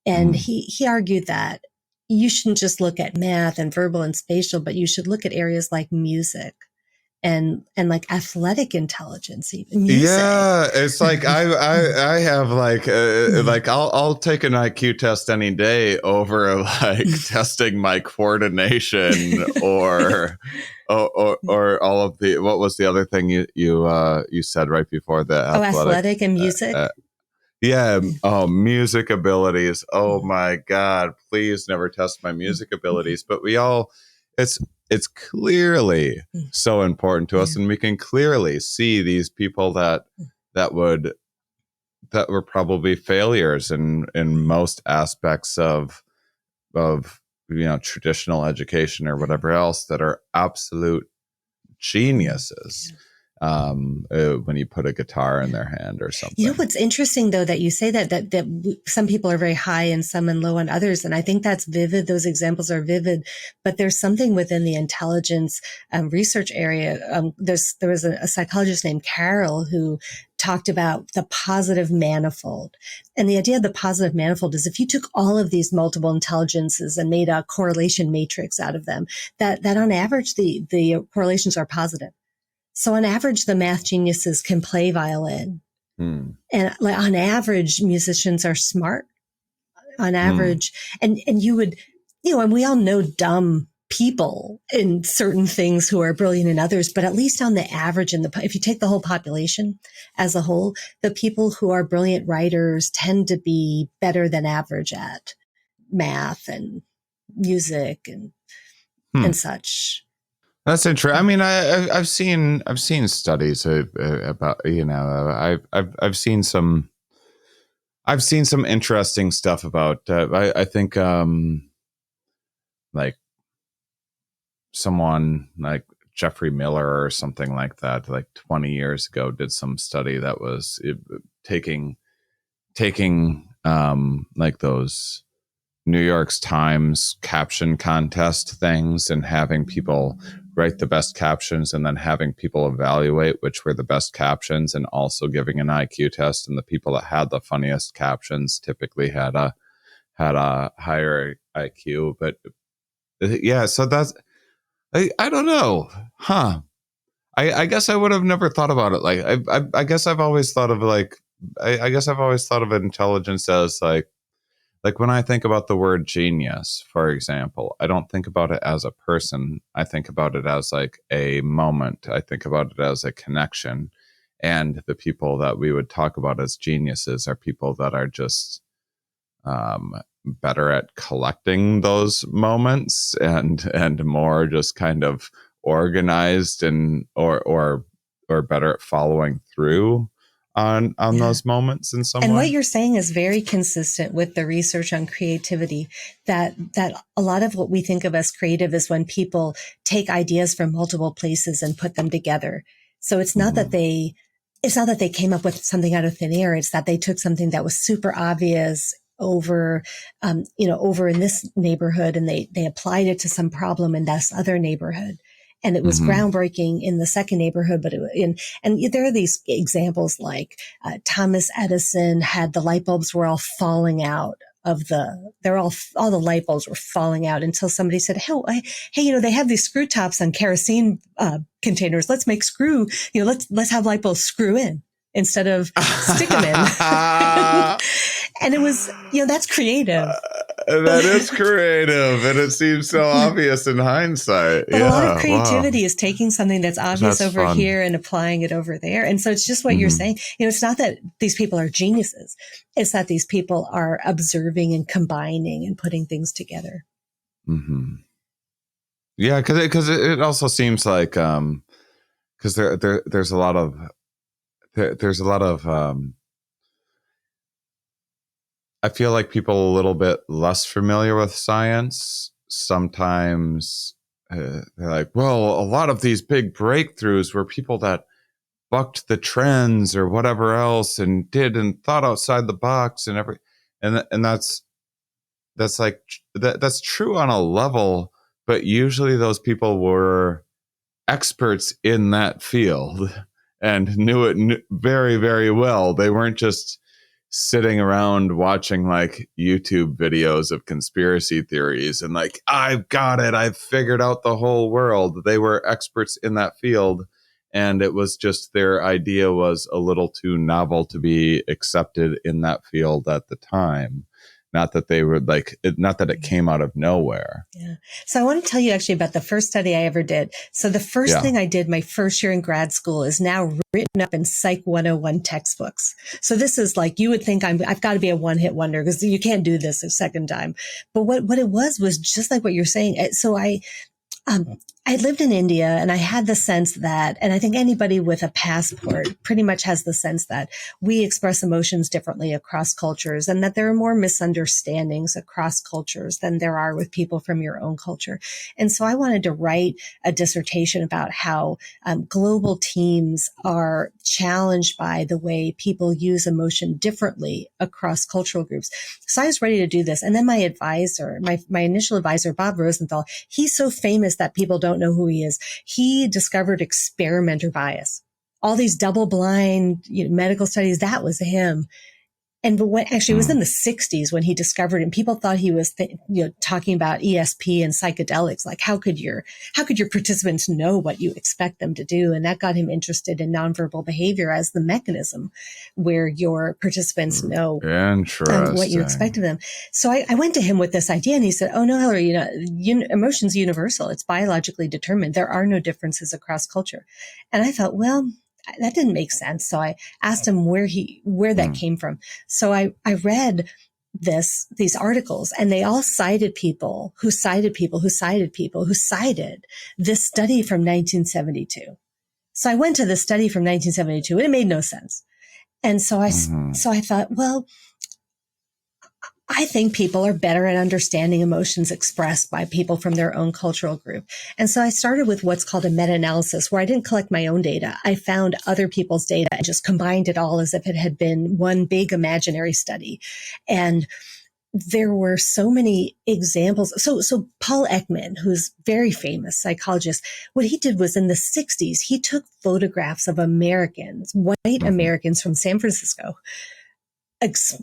And he argued that you shouldn't just look at math and verbal and spatial, but you should look at areas like music and like athletic intelligence, even music. Yeah, it's like I have like I'll take an IQ test any day over like testing my coordination or all of the, what was the other thing you said right before the athletic and music. Yeah. Oh, music abilities. Oh my God, please never test my music abilities. But it's clearly so important to us, and we can clearly see these people that were probably failures in most aspects of traditional education or whatever else, that are absolute geniuses. When you put a guitar in their hand or something. You know what's interesting though, that you say that some people are very high and some and low on others, and I think that's vivid. Those examples are vivid, but there's something within the intelligence research area. There was a psychologist named Carroll who talked about the positive manifold, and the idea of the positive manifold is if you took all of these multiple intelligences and made a correlation matrix out of them, that on average the correlations are positive. So on average, the math geniuses can play violin. And like on average, musicians are smart on average. And you would, and we all know dumb people in certain things who are brilliant in others, but at least on the average, if you take the whole population as a whole, the people who are brilliant writers tend to be better than average at math and music and such. That's interesting. I mean, I've seen studies about, I've seen some interesting stuff about. I think like someone like Jeffrey Miller or something like that, like 20 years ago, did some study that was taking like those New York Times caption contest things and having people write the best captions, and then having people evaluate which were the best captions, and also giving an IQ test. And the people that had the funniest captions typically had a higher IQ. But yeah, so that's, I don't know, huh? I guess I would have never thought about it. Like I guess I've always thought of like I guess I've always thought of intelligence as like when I think about the word genius, for example, I don't think about it as a person. I think about it as like a moment. I think about it as a connection. And the people that we would talk about as geniuses are people that are just better at collecting those moments and more just kind of organized and or better at following through on those moments in some way. And what you're saying is very consistent with the research on creativity, that a lot of what we think of as creative is when people take ideas from multiple places and put them together. So it's not that they came up with something out of thin air. It's that they took something that was super obvious over in this neighborhood, and they applied it to some problem in this other neighborhood. And it was groundbreaking in the second neighborhood, but and there are these examples like Thomas Edison had the light bulbs were all falling out all the light bulbs were falling out until somebody said, hey, they have these screw tops on kerosene containers. Let's make screw, let's have light bulbs screw in instead of stick them in. And it was, that's creative. That is creative, and it seems so obvious in hindsight. But yeah, a lot of creativity wow. is taking something that's obvious That's over fun. here and applying it over there. And so it's just what you're saying. It's not that these people are geniuses. It's that these people are observing and combining and putting things together. Mm-hmm. Yeah, because it also seems like because there's a lot of I feel like people a little bit less familiar with science sometimes they're like, well, a lot of these big breakthroughs were people that bucked the trends or whatever else and did and thought outside the box and that's like that's true on a level, but usually those people were experts in that field and knew it very, very well. They weren't just sitting around watching like YouTube videos of conspiracy theories and like, I've got it, I've figured out the whole world. They were experts in that field, and it was just their idea was a little too novel to be accepted in that field at the time. Not that they were like, not that it came out of nowhere. Yeah. So I want to tell you actually about the first study I ever did. So the first thing I did my first year in grad school is now written up in Psych 101 textbooks. So this is like, you would think I've got to be a one-hit wonder because you can't do this a second time. But what it was just like what you're saying. So I lived in India, and I had the sense that, and I think anybody with a passport pretty much has the sense that we express emotions differently across cultures, and that there are more misunderstandings across cultures than there are with people from your own culture. And so I wanted to write a dissertation about how global teams are challenged by the way people use emotion differently across cultural groups. So I was ready to do this. And then my advisor, my initial advisor, Bob Rosenthal, he's so famous that people don't know who he is. He discovered experimenter bias. All these double-blind medical studies, that was him. And actually, it was in the 60s when he discovered it, and people thought he was talking about ESP and psychedelics. Like, how could your participants know what you expect them to do? And that got him interested in nonverbal behavior as the mechanism where your participants know what you expect of them. So I went to him with this idea, and he said, "Oh no, Hillary, emotion's universal. It's biologically determined. There are no differences across culture." And I thought, well, that didn't make sense. So I asked him where that came from. So I read these articles, and they all cited people who cited this study from 1972. So I went to the study from 1972, and it made no sense. And so I thought, well, I think people are better at understanding emotions expressed by people from their own cultural group. And so I started with what's called a meta-analysis, where I didn't collect my own data. I found other people's data and just combined it all as if it had been one big imaginary study. And there were so many examples. So Paul Ekman, who's very famous psychologist, what he did was in the 60s, he took photographs of Americans, white Americans from San Francisco,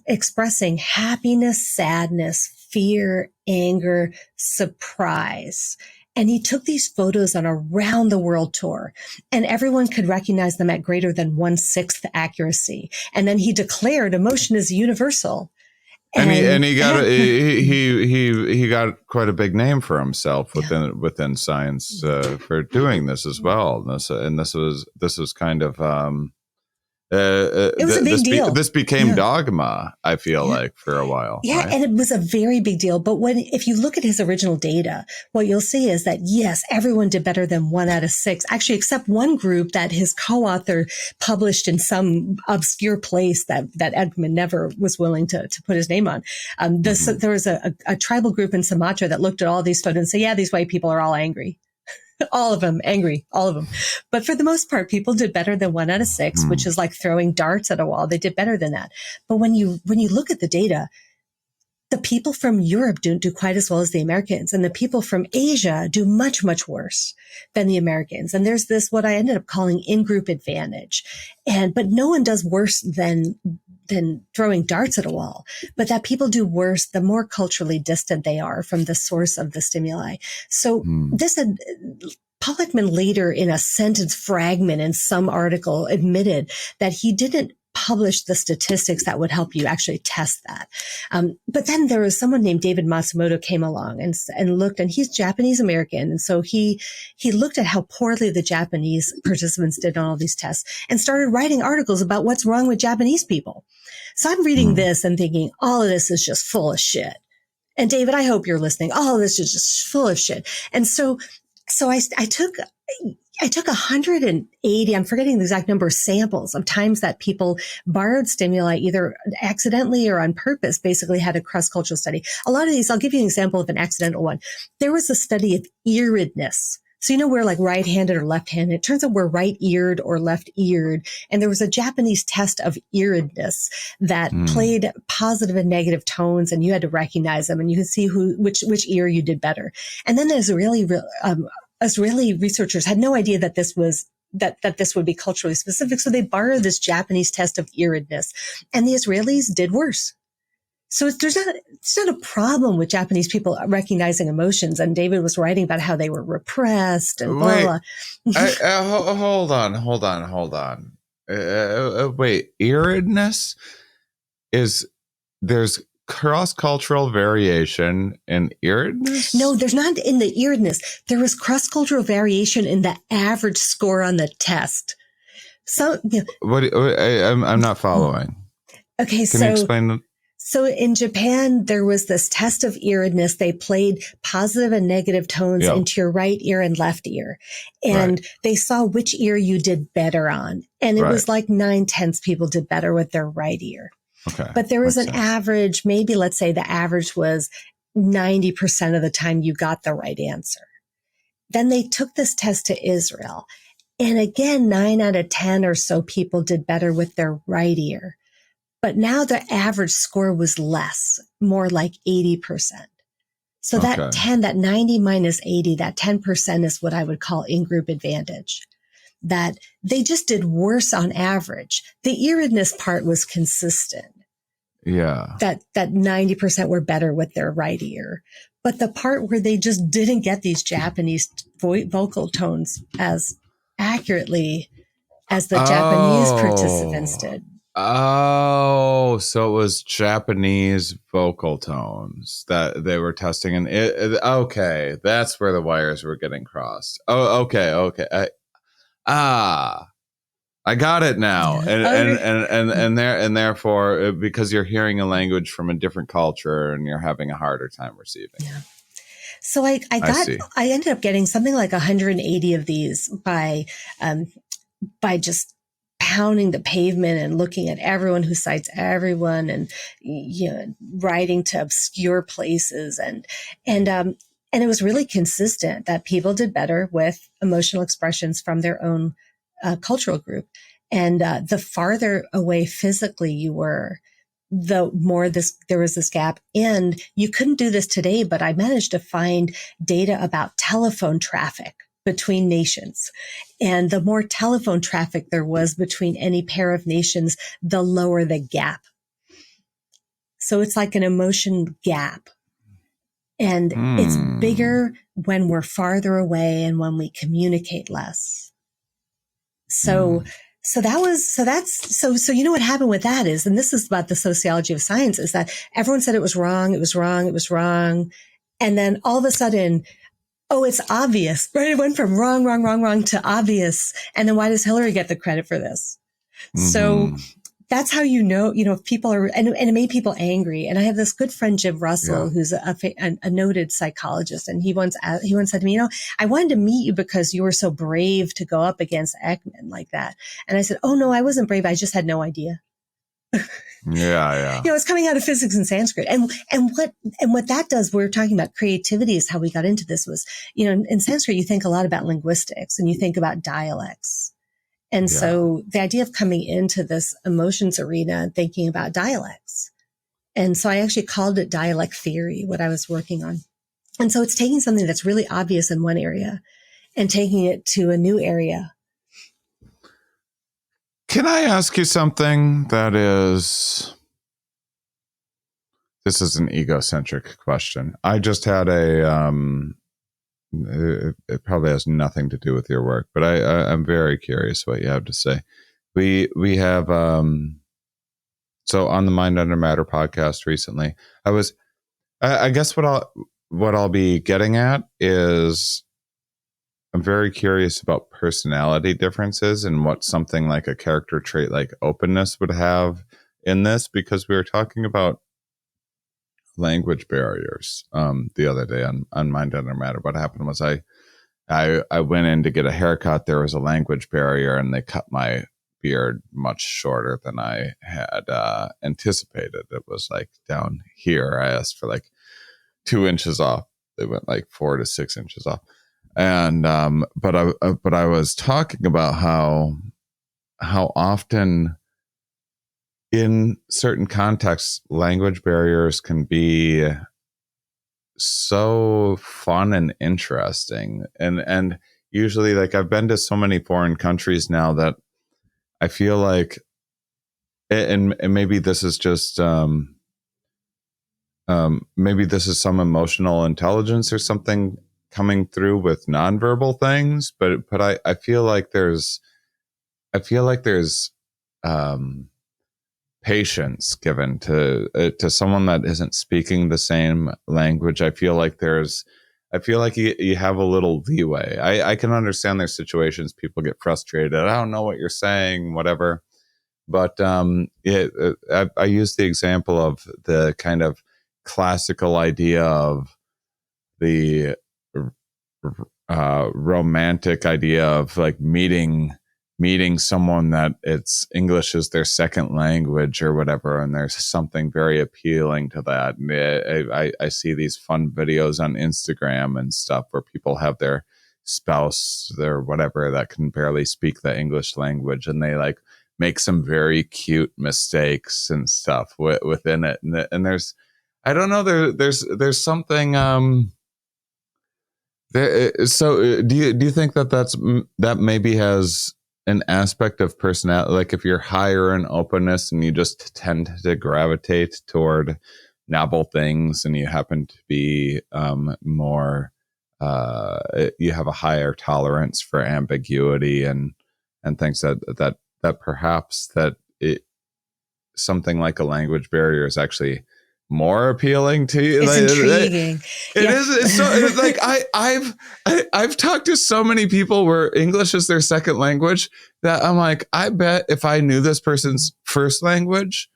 expressing happiness, sadness, fear, anger, surprise. And he took these photos on a round the world tour, and everyone could recognize them at greater than 1/6 accuracy. And then he declared emotion is universal. And he got he got quite a big name for himself within science for doing this as well. This was kind of it was a big deal. This became dogma, I feel like, for a while. Yeah, right? And it was a very big deal. But if you look at his original data, what you'll see is that, yes, everyone did better than 1 out of 6, actually, except one group that his co-author published in some obscure place that Ekman never was willing to put his name on. There was a tribal group in Sumatra that looked at all these photos and said, yeah, these white people are all angry. All of them angry, all of them. But for the most part, people did better than 1 out of 6, which is like throwing darts at a wall. They did better than that. But when you look at the data, the people from Europe don't do quite as well as the Americans, and the people from Asia do much, much worse than the Americans. And there's this, what I ended up calling in-group advantage. But no one does worse than throwing darts at a wall, but that people do worse the more culturally distant they are from the source of the stimuli. So Paul Ekman later, in a sentence fragment in some article, admitted that he didn't published the statistics that would help you actually test that. But then there was someone named David Matsumoto came along and looked, and he's Japanese American. And so he looked at how poorly the Japanese participants did on all these tests and started writing articles about what's wrong with Japanese people. So I'm reading this and thinking, all of this is just full of shit. And David, I hope you're listening. All of this is just full of shit. And so I took 180, I'm forgetting the exact number of samples of times that people borrowed stimuli, either accidentally or on purpose, basically had a cross-cultural study. A lot of these, I'll give you an example of an accidental one. There was a study of earedness. So, we're like right-handed or left-handed. It turns out we're right-eared or left-eared. And there was a Japanese test of earedness that played positive and negative tones, and you had to recognize them, and you could see which ear you did better. And then Israeli researchers had no idea that this was that this would be culturally specific. So they borrowed this Japanese test of earedness, and the Israelis did worse. So it's not a problem with Japanese people recognizing emotions. And David was writing about how they were repressed and blah, blah. Hold on. Wait, earedness there's cross-cultural variation in earedness? No, there's not in the earedness. There was cross-cultural variation in the average score on the test. So, I'm not following. Okay, Can you explain? So in Japan, there was this test of earedness. They played positive and negative tones into your right ear and left ear. And they saw which ear you did better on. And it was like 9/10 people did better with their right ear. Okay. But there was an average, maybe let's say the average was 90% of the time you got the right answer. Then they took this test to Israel. And again, 9 out of 10 or so people did better with their right ear. But now the average score was less, more like 80%. So that 90 minus 80, that 10% is what I would call in-group advantage. That they just did worse on average. The earedness part was consistent. Yeah. That 90% were better with their right ear. But the part where they just didn't get these Japanese vocal tones as accurately as the Japanese participants did. Oh, so it was Japanese vocal tones that they were testing. And okay, that's where the wires were getting crossed. Oh, okay. I got it now. And therefore, because you're hearing a language from a different culture and you're having a harder time receiving. Yeah. So I ended up getting something like 180 of these by just pounding the pavement and looking at everyone who cites everyone and, writing to obscure places. And it was really consistent that people did better with emotional expressions from their own cultural group. And the farther away physically you were, the more there was this gap. And you couldn't do this today, but I managed to find data about telephone traffic between nations. And the more telephone traffic there was between any pair of nations, the lower the gap. So it's like an emotion gap. And it's bigger when we're farther away and when we communicate less. So you know what happened with that is, and this is about the sociology of science, is that everyone said it was wrong. And then all of a sudden, oh, it's obvious, right? It went from wrong to obvious. And then why does Hillary get the credit for this? So that's how if people are, and it made people angry. And I have this good friend, Jim Russell, who's a noted psychologist. And he once said to me, I wanted to meet you because you were so brave to go up against Ekman like that. And I said, oh no, I wasn't brave. I just had no idea. Yeah. It's coming out of physics and Sanskrit. And what that does, we're talking about creativity is how we got into this was, in Sanskrit, you think a lot about linguistics and you think about dialects. And so the idea of coming into this emotions arena and thinking about dialects. And so I actually called it dialect theory, what I was working on. And so it's taking something that's really obvious in one area and taking it to a new area. Can I ask you something this is an egocentric question. I just had it probably has nothing to do with your work, but I'm very curious what you have to say. We have so on the Mind Under Matter podcast recently, I guess what I'll be getting at is I'm very curious about personality differences and what something like a character trait like openness would have in this, because we were talking about language barriers the other day on Mind Under Matter. What happened was I went in to get a haircut. There was a language barrier, and they cut my beard much shorter than I had anticipated. It was like down here. I asked for like 2 inches off. They went like 4 to 6 inches off. And but I was talking about how often in certain contexts language barriers can be so fun and interesting, and usually, like, I've been to so many foreign countries now that I feel like, and maybe this is just maybe this is some emotional intelligence or something coming through with nonverbal things, but I feel like there's patience given to someone that isn't speaking the same language. I feel like you have a little leeway. I can understand there's situations people get frustrated. I don't know what you're saying, whatever. But I use the example of the kind of classical idea of the romantic idea of like meeting someone that it's English is their second language or whatever, and there's something very appealing to that. And I see these fun videos on Instagram and stuff where people have their spouse or whatever that can barely speak the English language, and they like make some very cute mistakes and stuff within it. And there's, I don't know, there's something there. So do you think that maybe has an aspect of personality, like if you're higher in openness and you just tend to gravitate toward novel things, and you happen to be more you have a higher tolerance for ambiguity and things that perhaps that it, something like a language barrier is actually more appealing to you. It's intriguing. It is. It's so it's like I've talked to so many people where English is their second language that I'm like, I bet if I knew this person's first language,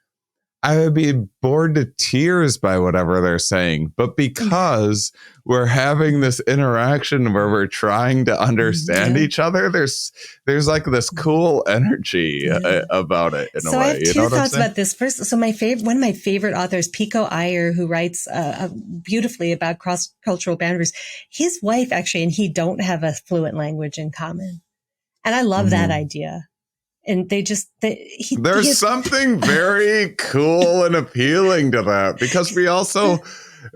I would be bored to tears by whatever they're saying. But because we're having this interaction where we're trying to understand each other, there's like this cool energy about it in a way. So I have two thoughts about this. First, so one of my favorite authors, 𝕊𝕐𝕐𝕗 𝐼𝐿, who writes beautifully about cross-cultural boundaries, his wife actually and he don't have a fluent language in common. And I love that idea. And there's something very cool and appealing to that, because we also,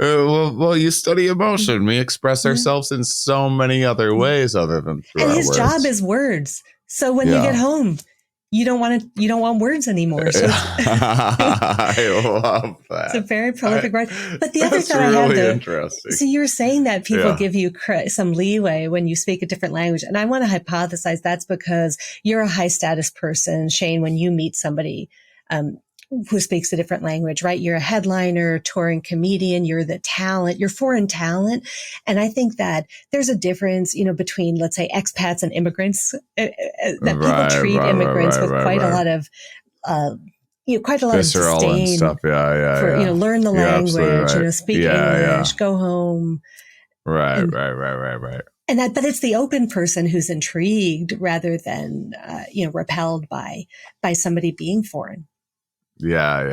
you study emotion. We express ourselves in so many other ways other than through and our his words. job is words. So when you get home, you don't want words anymore. So I love that. It's a very prolific writer. But the other thought really I had, interesting. So you were saying that people give you some leeway when you speak a different language. And I want to hypothesize that's because you're a high status person, Shane, when you meet somebody who speaks a different language, right? You're a headliner, touring comedian, you're the talent, you're foreign talent. And I think that there's a difference, between, let's say, expats and immigrants, that people treat immigrants with quite a lot of, quite a lot visceral of disdain and stuff. For, learn the language, speak English, go home. Right. And but it's the open person who's intrigued rather than, repelled by somebody being foreign. I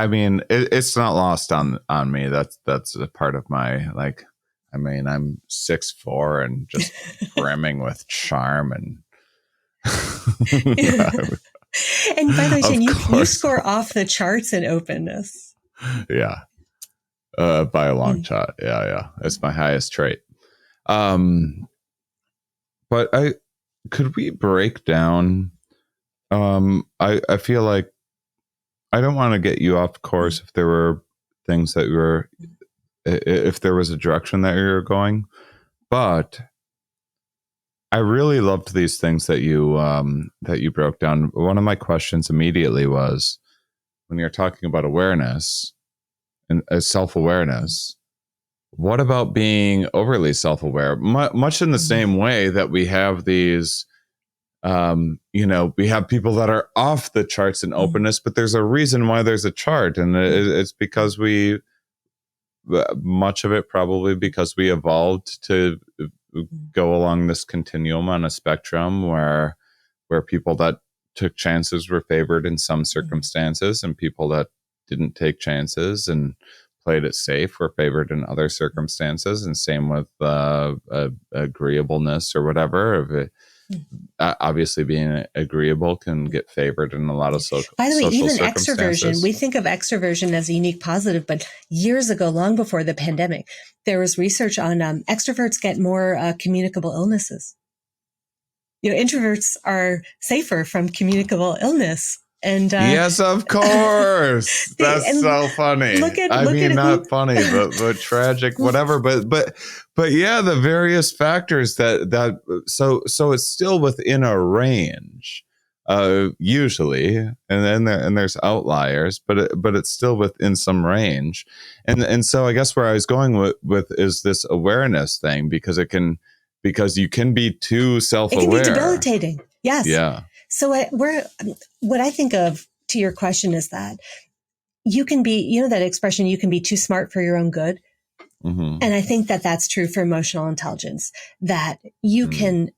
mean, it's not lost on me. That's a part of my, like, I mean, I'm 6'4" and just brimming with charm and. And by the way, Shane, you score off the charts in openness. Yeah, by a long shot. Yeah, it's my highest trait. But could we break down? I feel like I don't want to get you off course if there were things that if there was a direction that you were going, but I really loved these things that you broke down. One of my questions immediately was, when you're talking about awareness and self-awareness, what about being overly self-aware? Much in the same way that we have these, we have people that are off the charts in openness, but there's a reason why there's a chart, and it's because much of it probably because we evolved to go along this continuum on a spectrum where people that took chances were favored in some circumstances, and people that didn't take chances and played it safe were favored in other circumstances. And same with agreeableness or whatever. Obviously, being agreeable can get favored in a lot of social. By the way, even circumstances. extroversion, we think of extroversion as a unique positive, but years ago, long before the pandemic, there was research on extroverts get more communicable illnesses. Introverts are safer from communicable illness. And yes, of course. That's so funny. Not funny, but tragic, whatever. But yeah, the various factors that so it's still within a range, usually, and then there's outliers, but it's still within some range, and so I guess where I was going with is this awareness thing, because you can be too self-aware. It can be debilitating. Yes. Yeah. So what I think of to your question is that you can be, that expression, you can be too smart for your own good. Mm-hmm. And I think that that's true for emotional intelligence, that you can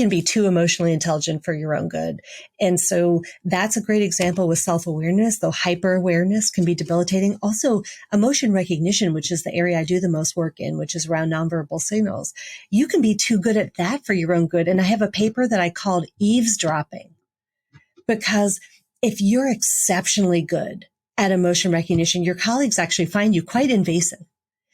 be too emotionally intelligent for your own good. And so that's a great example with self-awareness, though hyper-awareness can be debilitating. Also, emotion recognition, which is the area I do the most work in, which is around nonverbal signals. You can be too good at that for your own good. And I have a paper that I called eavesdropping, because if you're exceptionally good at emotion recognition, your colleagues actually find you quite invasive.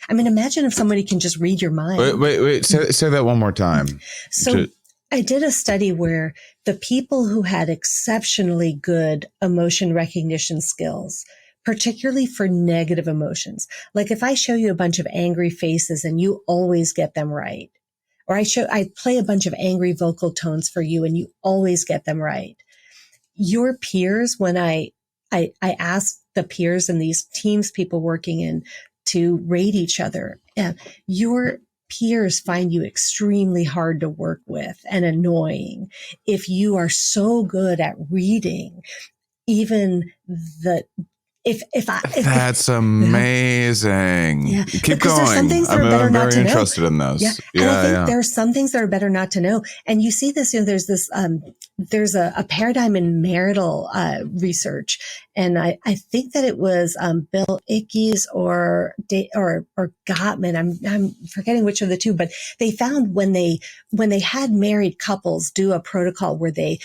I mean, imagine if somebody can just read your mind. Wait. Say that one more time. So I did a study where the people who had exceptionally good emotion recognition skills, particularly for negative emotions, like if I show you a bunch of angry faces and you always get them right, or I play a bunch of angry vocal tones for you and you always get them right, your peers, when I ask the peers in these teams, people working in, to rate each other, your peers find you extremely hard to work with and annoying if you are so good at reading even that's amazing. Yeah. Keep going. There's some things that are better I'm not very to interested in this. Yeah. And I think there are some things that are better not to know. And you see this, there's this, there's a paradigm in marital research. And I think that it was 𝕊𝕙𝕒𝕟𝕒 or Gottman. I'm forgetting which of the two, but they found when they had married couples do a protocol where they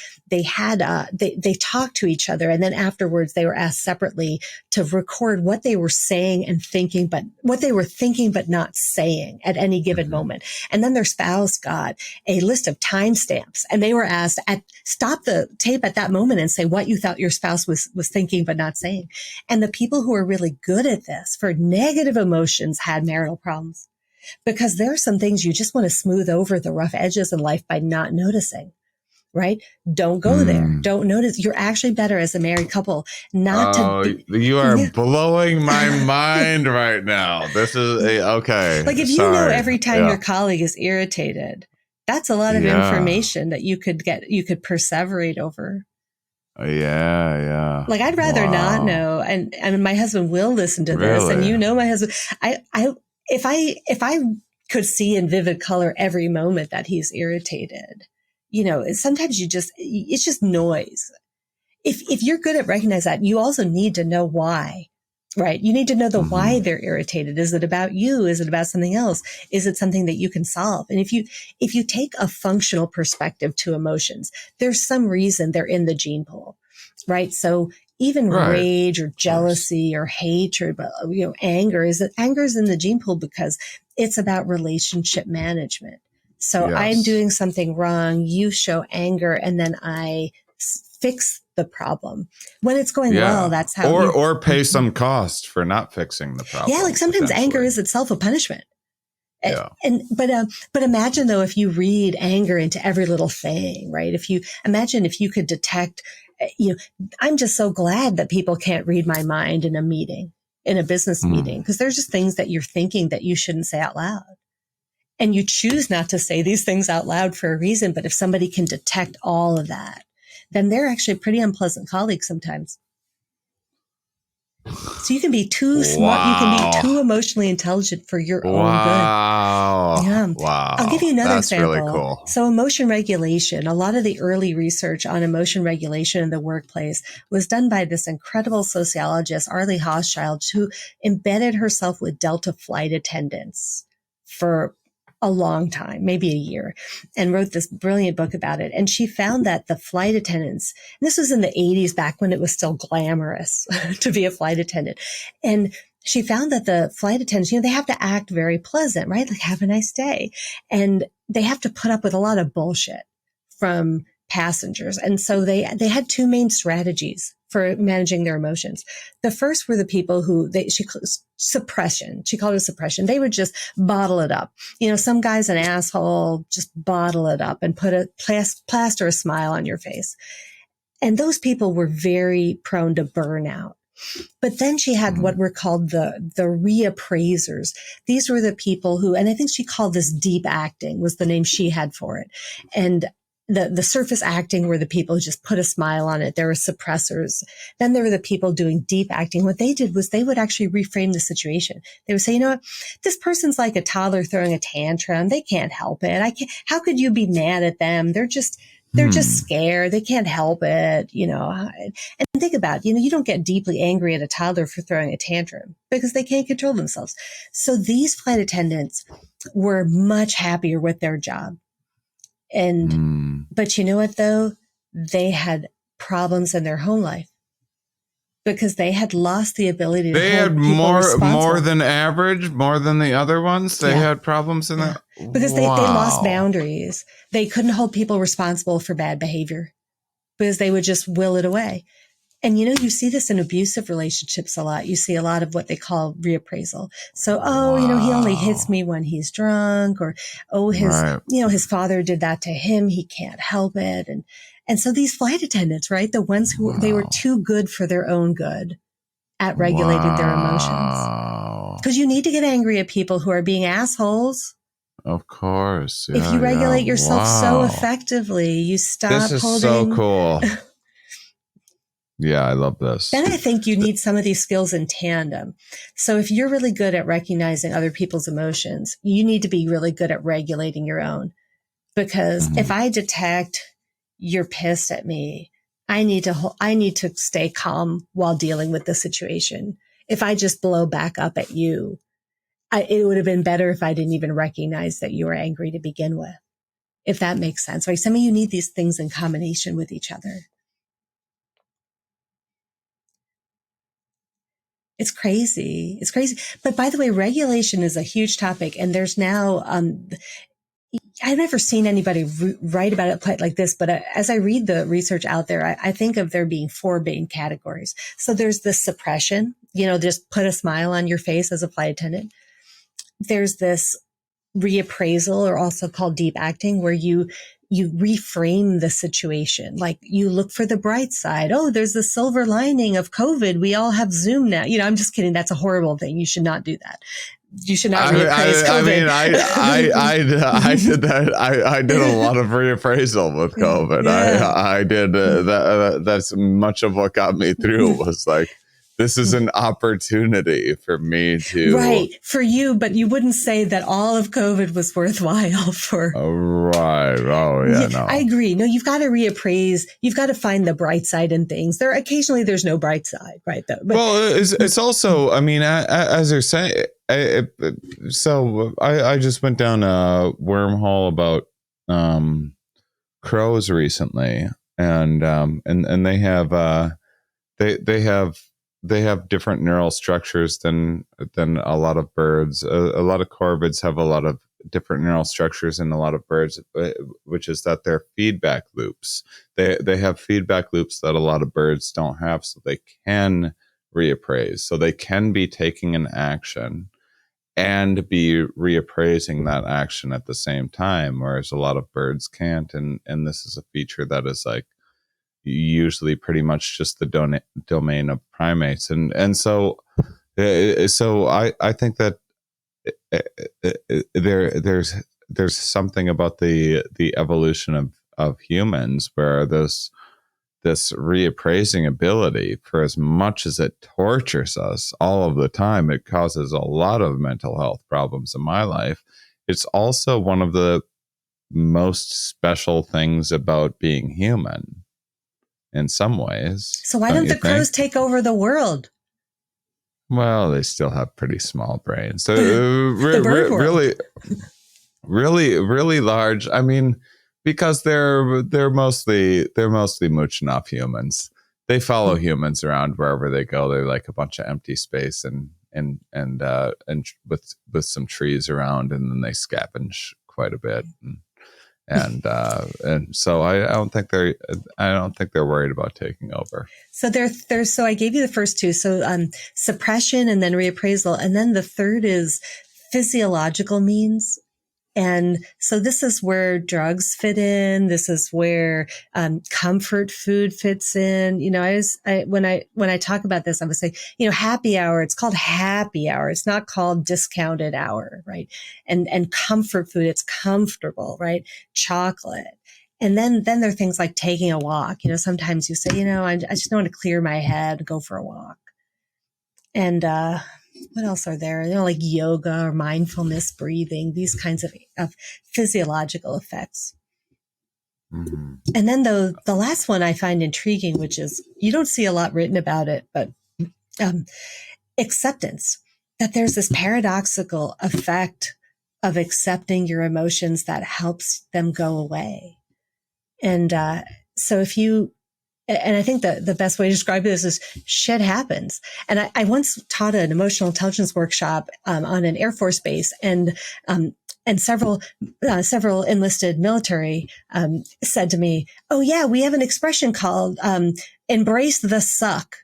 talked to each other, and then afterwards they were asked separately to record what they were saying and thinking, but what they were thinking but not saying at any given moment. And then their spouse got a list of timestamps, and they were asked stop the tape at that moment and say what you thought your spouse was thinking but not saying. And the people who are really good at this for negative emotions had marital problems, because there are some things you just want to smooth over the rough edges in life by not noticing. Right? Don't go there. Don't notice. You're actually better as a married couple you are blowing my mind right now. This is okay. Like if you know every time your colleague is irritated, that's a lot of information that you could perseverate over. Yeah. Like I'd rather not know. And my husband will listen to this, and my husband. If I could see in vivid color every moment that he's irritated, sometimes it's just noise. If you're good at recognizing that, you also need to know why, right? You need to know the why they're irritated. Is it about you? Is it about something else? Is it something that you can solve? And if you take a functional perspective to emotions, there's some reason they're in the gene pool, right? So even rage or jealousy or hatred, but anger is in the gene pool because it's about relationship management. So I'm doing something wrong, you show anger, and then I fix the problem. When it's going well, that's how or pay some cost for not fixing the problem. Yeah, like sometimes anger is itself a punishment. Yeah. But imagine though, if you read anger into every little thing, right? If you could detect, I'm just so glad that people can't read my mind in a meeting, in a business meeting, because there's just things that you're thinking that you shouldn't say out loud. And you choose not to say these things out loud for a reason. But if somebody can detect all of that, then they're actually a pretty unpleasant colleagues sometimes. So you can be too smart. You can be too emotionally intelligent for your own good. Yeah. Wow. I'll give you another example. Really cool. So emotion regulation, a lot of the early research on emotion regulation in the workplace was done by this incredible sociologist, Arlie Hochschild, who embedded herself with Delta flight attendants for a long time, maybe a year, and wrote this brilliant book about it. And she found that the flight attendants, and this was in the 80s, back when it was still glamorous to be a flight attendant. And she found that the flight attendants, they have to act very pleasant, right? Like, have a nice day. And they have to put up with a lot of bullshit from passengers. And so they had two main strategies for managing their emotions. The first were the people who suppression. She called it suppression. They would just bottle it up. Some guy's an asshole, just bottle it up and put a plaster a smile on your face. And those people were very prone to burnout. But then she had what were called the reappraisers. These were the people who, and I think she called this deep acting was the name she had for it. And the surface acting were the people who just put a smile on it. There were suppressors. Then there were the people doing deep acting. What they did was they would actually reframe the situation. They would say, what? This person's like a toddler throwing a tantrum. They can't help it. How could you be mad at them? They're just scared. They can't help it, And think about it, you don't get deeply angry at a toddler for throwing a tantrum because they can't control themselves. So these flight attendants were much happier with their job. But you know what though? They had problems in their home life because they had lost the ability to hold people responsible. More than average, more than the other ones. They had problems in that because they lost boundaries. They couldn't hold people responsible for bad behavior because they would just will it away. And you see this in abusive relationships a lot. You see a lot of what they call reappraisal. So, he only hits me when he's drunk, or his father did that to him. He can't help it. And so these flight attendants, right? The ones who they were too good for their own good at regulating their emotions. Because you need to get angry at people who are being assholes. Of course. If you regulate yourself so effectively, you stop holding. This is so cool. Yeah, I love this. Then I think you need some of these skills in tandem. So if you're really good at recognizing other people's emotions, you need to be really good at regulating your own. Because if I detect you're pissed at me, I need to stay calm while dealing with the situation. If I just blow back up at you, it would have been better if I didn't even recognize that you were angry to begin with. If that makes sense, right? Some of you need these things in combination with each other. It's crazy. It's crazy. But by the way, regulation is a huge topic. And there's now, I've never seen anybody write about it quite like this, but as I read the research out there, I think of there being four main categories. So there's the suppression, just put a smile on your face as a flight attendant. There's this reappraisal, or also called deep acting, where you reframe the situation. Like you look for the bright side. Oh, there's the silver lining of COVID. We all have Zoom now. I'm just kidding. That's a horrible thing. You should not do that. You should not reappraise COVID. I did that. I did a lot of reappraisal with COVID. Yeah. I did that's much of what got me through was like, this is an opportunity for me to... Right, for you, but you wouldn't say that all of COVID was worthwhile for... Right, no. I agree. No, you've got to reappraise. You've got to find the bright side in things. Occasionally there's no bright side, right? Though. But, it's also, as you're saying, so I just went down a wormhole about crows recently, and they have different neural structures than a lot of birds. A lot of corvids have a lot of different neural structures in a lot of birds, which is that they're feedback loops. They have feedback loops that a lot of birds don't have, so they can reappraise. So they can be taking an action and be reappraising that action at the same time, whereas a lot of birds can't. And this is a feature that is like usually pretty much just the domain of primates. And so I think that there's something about the evolution of humans where this reappraising ability, for as much as it tortures us all of the time, it causes a lot of mental health problems in my life. It's also one of the most special things about being human in some ways. So why don't the crows take over the world? Well, they still have pretty small brains. So really large. I mean, because they're mostly mooching off humans. They follow humans around wherever they go. They're like a bunch of empty space and with some trees around, and then they scavenge quite a bit. And so I don't think they're worried about taking over. So so I gave you the first two. So suppression and then reappraisal, and then the third is physiological means. And so this is where drugs fit in. This is where comfort food fits in. You know, when I talk about this, I would say, you know, happy hour. It's called happy hour. It's not called discounted hour, right? And comfort food. It's comfortable, right? Chocolate. And then there are things like taking a walk. You know, sometimes you say, you know, I just want to clear my head, go for a walk. And what else are there? You know, like yoga or mindfulness, breathing, these kinds of physiological effects. Mm-hmm. And then the last one I find intriguing, which is, you don't see a lot written about it, but acceptance, that there's this paradoxical effect of accepting your emotions that helps them go away. And so and I think the best way to describe this is shit happens. And I once taught an emotional intelligence workshop on an Air Force base, and several enlisted military said to me, "Oh yeah, we have an expression called embrace the suck."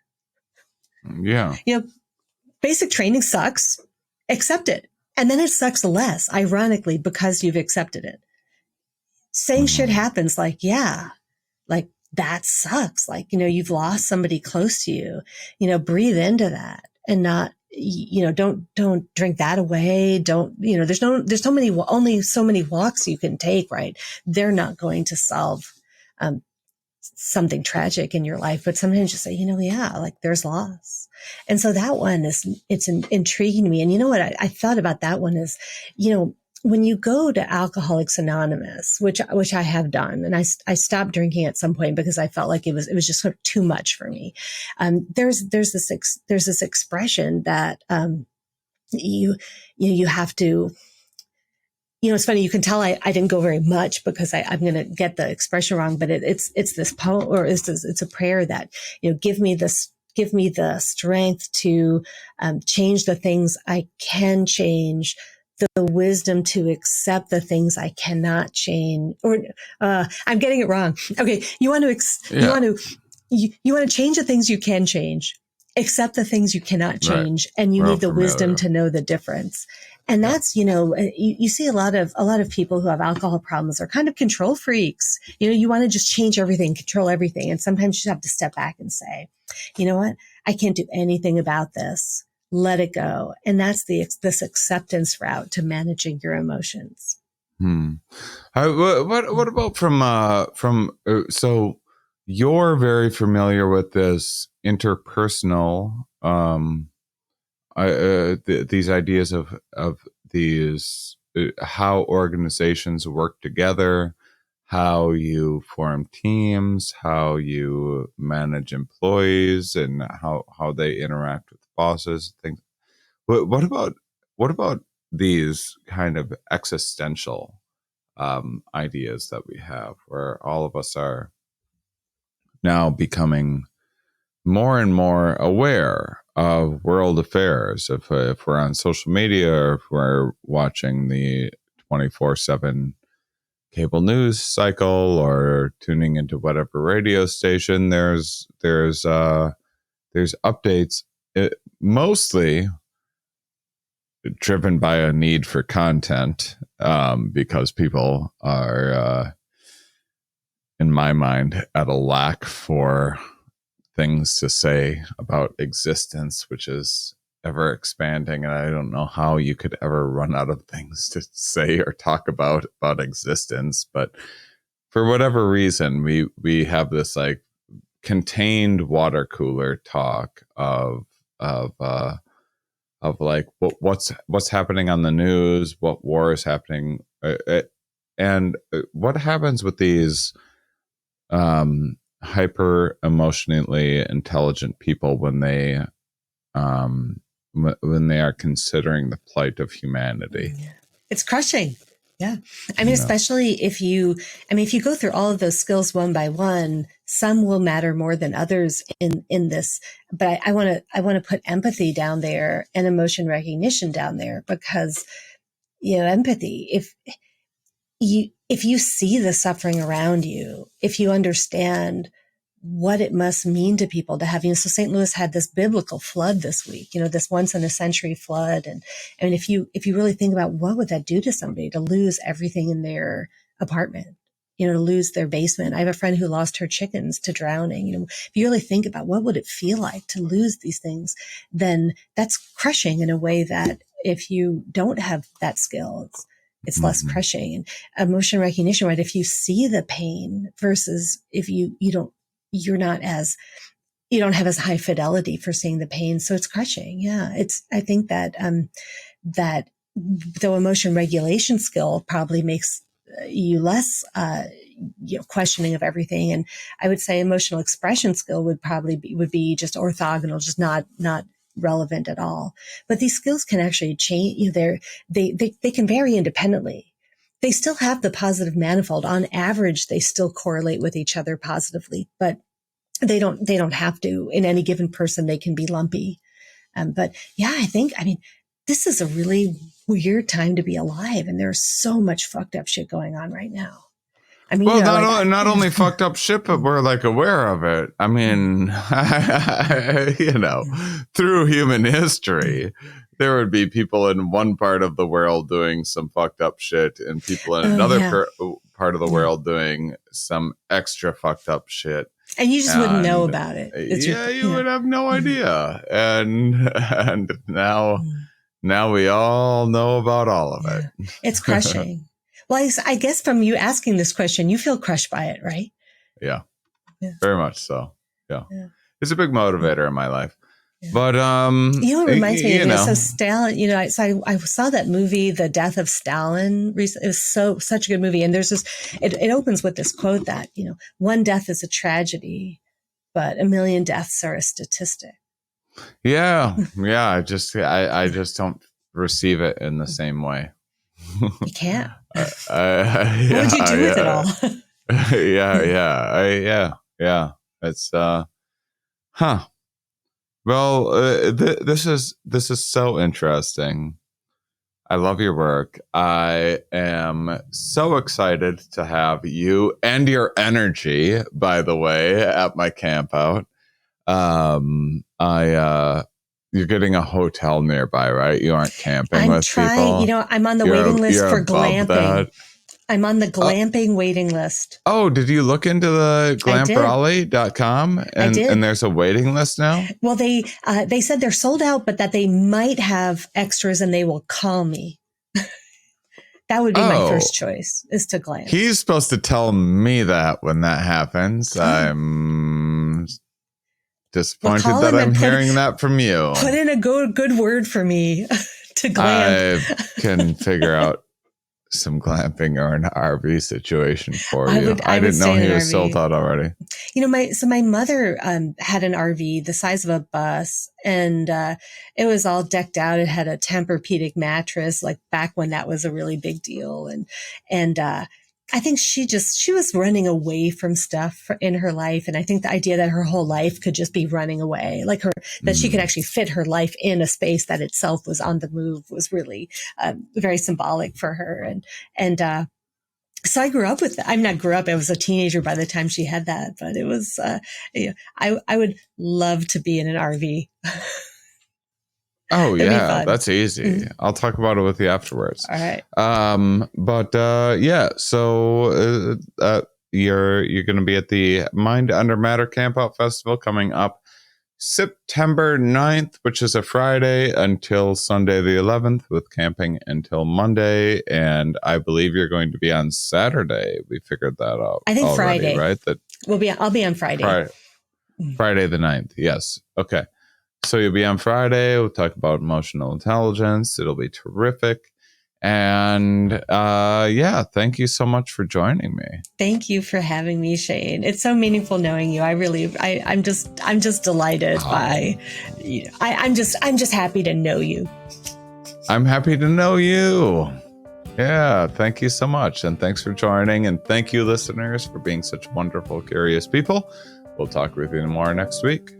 Yeah, you know, basic training sucks. Accept it, and then it sucks less. Ironically, because you've accepted it. Saying shit happens, like that sucks. Like, you know, you've lost somebody close to you, you know, breathe into that and not, you know, don't drink that away. Don't, you know, there's only so many walks you can take, right? They're not going to solve, something tragic in your life, but sometimes you say, you know, yeah, like there's loss. And so that one it's intriguing to me. And you know what I thought about that one is, you know, when you go to Alcoholics Anonymous, which I have done, and I stopped drinking at some point because I felt like it was just sort of too much for me. There's this expression that you have to. You know, it's funny. You can tell I didn't go very much because I'm going to get the expression wrong. But it's this poem, or it's a prayer that, you know, give me the strength to change the things I can change, the wisdom to accept the things I cannot change. Or I'm getting it wrong. Okay, you want to change the things you can change, accept the things you cannot change, right. And you need the wisdom to know the difference. And that's, you know, you see a lot of people who have alcohol problems are kind of control freaks. You know, you want to just change everything, control everything. And sometimes you just have to step back and say, you know what? I can't do anything about this. Let it go. And that's this acceptance route to managing your emotions. What about from so you're very familiar with this interpersonal, these ideas of these, how organizations work together, how you form teams, how you manage employees, and how they interact with bosses, things. What about these kind of existential ideas that we have, where all of us are now becoming more and more aware of world affairs? If we're on social media, or if we're watching the 24/7 cable news cycle, or tuning into whatever radio station, there's updates, mostly driven by a need for content, because people are, in my mind, at a lack for things to say about existence, which is ever expanding. And I don't know how you could ever run out of things to say or talk about existence. But for whatever reason, we have this like contained water cooler talk of like what's happening on the news, what war is happening, and what happens with these hyper emotionally intelligent people when they are considering the plight of humanity. It's crushing. Yeah. I mean, especially if you go through all of those skills one by one, some will matter more than others in this. But I want to put empathy down there and emotion recognition down there, because, empathy, if you see the suffering around you, if you understand what it must mean to people to have, so St. Louis had this biblical flood this week, this once in a century flood. And I mean, if you really think about what would that do to somebody to lose everything in their apartment, to lose their basement. I have a friend who lost her chickens to drowning. If you really think about what would it feel like to lose these things, then that's crushing in a way that if you don't have that skill, it's less crushing. And emotion recognition, right? If you see the pain versus if you don't have as high fidelity for seeing the pain. So it's crushing. Yeah. I think that, that the emotion regulation skill probably makes you less, questioning of everything. And I would say emotional expression skill would be just orthogonal, just not relevant at all. But these skills can actually change. They can vary independently. They still have the positive manifold. On average, they still correlate with each other positively, but they don't have to. In any given person, they can be lumpy. But yeah, I mean, this is a really weird time to be alive. And there's so much fucked up shit going on right now. I mean, well, not only fucked up shit, but we're like aware of it. I mean, through human history, there would be people in one part of the world doing some fucked up shit and people in another part of the world doing some extra fucked up shit. And you just wouldn't know about it. You would have no idea. And now we all know about all of it. It's crushing. Well, I guess from you asking this question, you feel crushed by it, right? Yeah. Very much so. Yeah. It's a big motivator in my life. Yeah. But it reminds me of so Stalin. I saw that movie, The Death of Stalin. It was such a good movie, and there's this. It opens with this quote that one death is a tragedy, but a million deaths are a statistic. Yeah. I just don't receive it in the same way. You can't. What would you do with it all? Yeah. It's Well, this is so interesting. I love your work. I am so excited to have you and your energy, by the way, at my campout. You're getting a hotel nearby, right? You aren't camping with people. I'm on the waiting list for glamping. That. I'm on the glamping waiting list. Oh, did you look into the 𝕊𝕐𝕐𝕐.com? And there's a waiting list now? Well, they said they're sold out, but that they might have extras and they will call me. That would be my first choice, is to glamp. He's supposed to tell me that when that happens. I'm disappointed that I'm hearing that from you. Put in a good word for me to glamp. I can figure out some glamping or an RV situation for you. I didn't know he was sold out already. My mother had an RV the size of a bus, and it was all decked out. It had a Tempur-Pedic mattress, like back when that was a really big deal. And I think she was running away from stuff in her life. And I think the idea that her whole life could just be running away, that she could actually fit her life in a space that itself was on the move, was really very symbolic for her. And so I grew up with that. I was a teenager by the time she had that, but it was, I would love to be in an RV. Oh, It'd be yeah, fun. that's easy. I'll talk about it with you afterwards. All right. So you're going to be at the Mind Under Matter Campout Festival coming up September 9th, which is a Friday, until Sunday the 11th, with camping until Monday. And I believe you're going to be on Saturday. We figured that out. I think already, Friday. right? I'll be on Friday. Friday the 9th. Yes. Okay. So you'll be on Friday. We'll talk about emotional intelligence. It'll be terrific. And thank you so much for joining me. Thank you for having me, Shane. It's so meaningful knowing you. I'm just delighted by, I'm just happy to know you. I'm happy to know you. Yeah, thank you so much. And thanks for joining. And thank you, listeners, for being such wonderful, curious people. We'll talk with you more next week.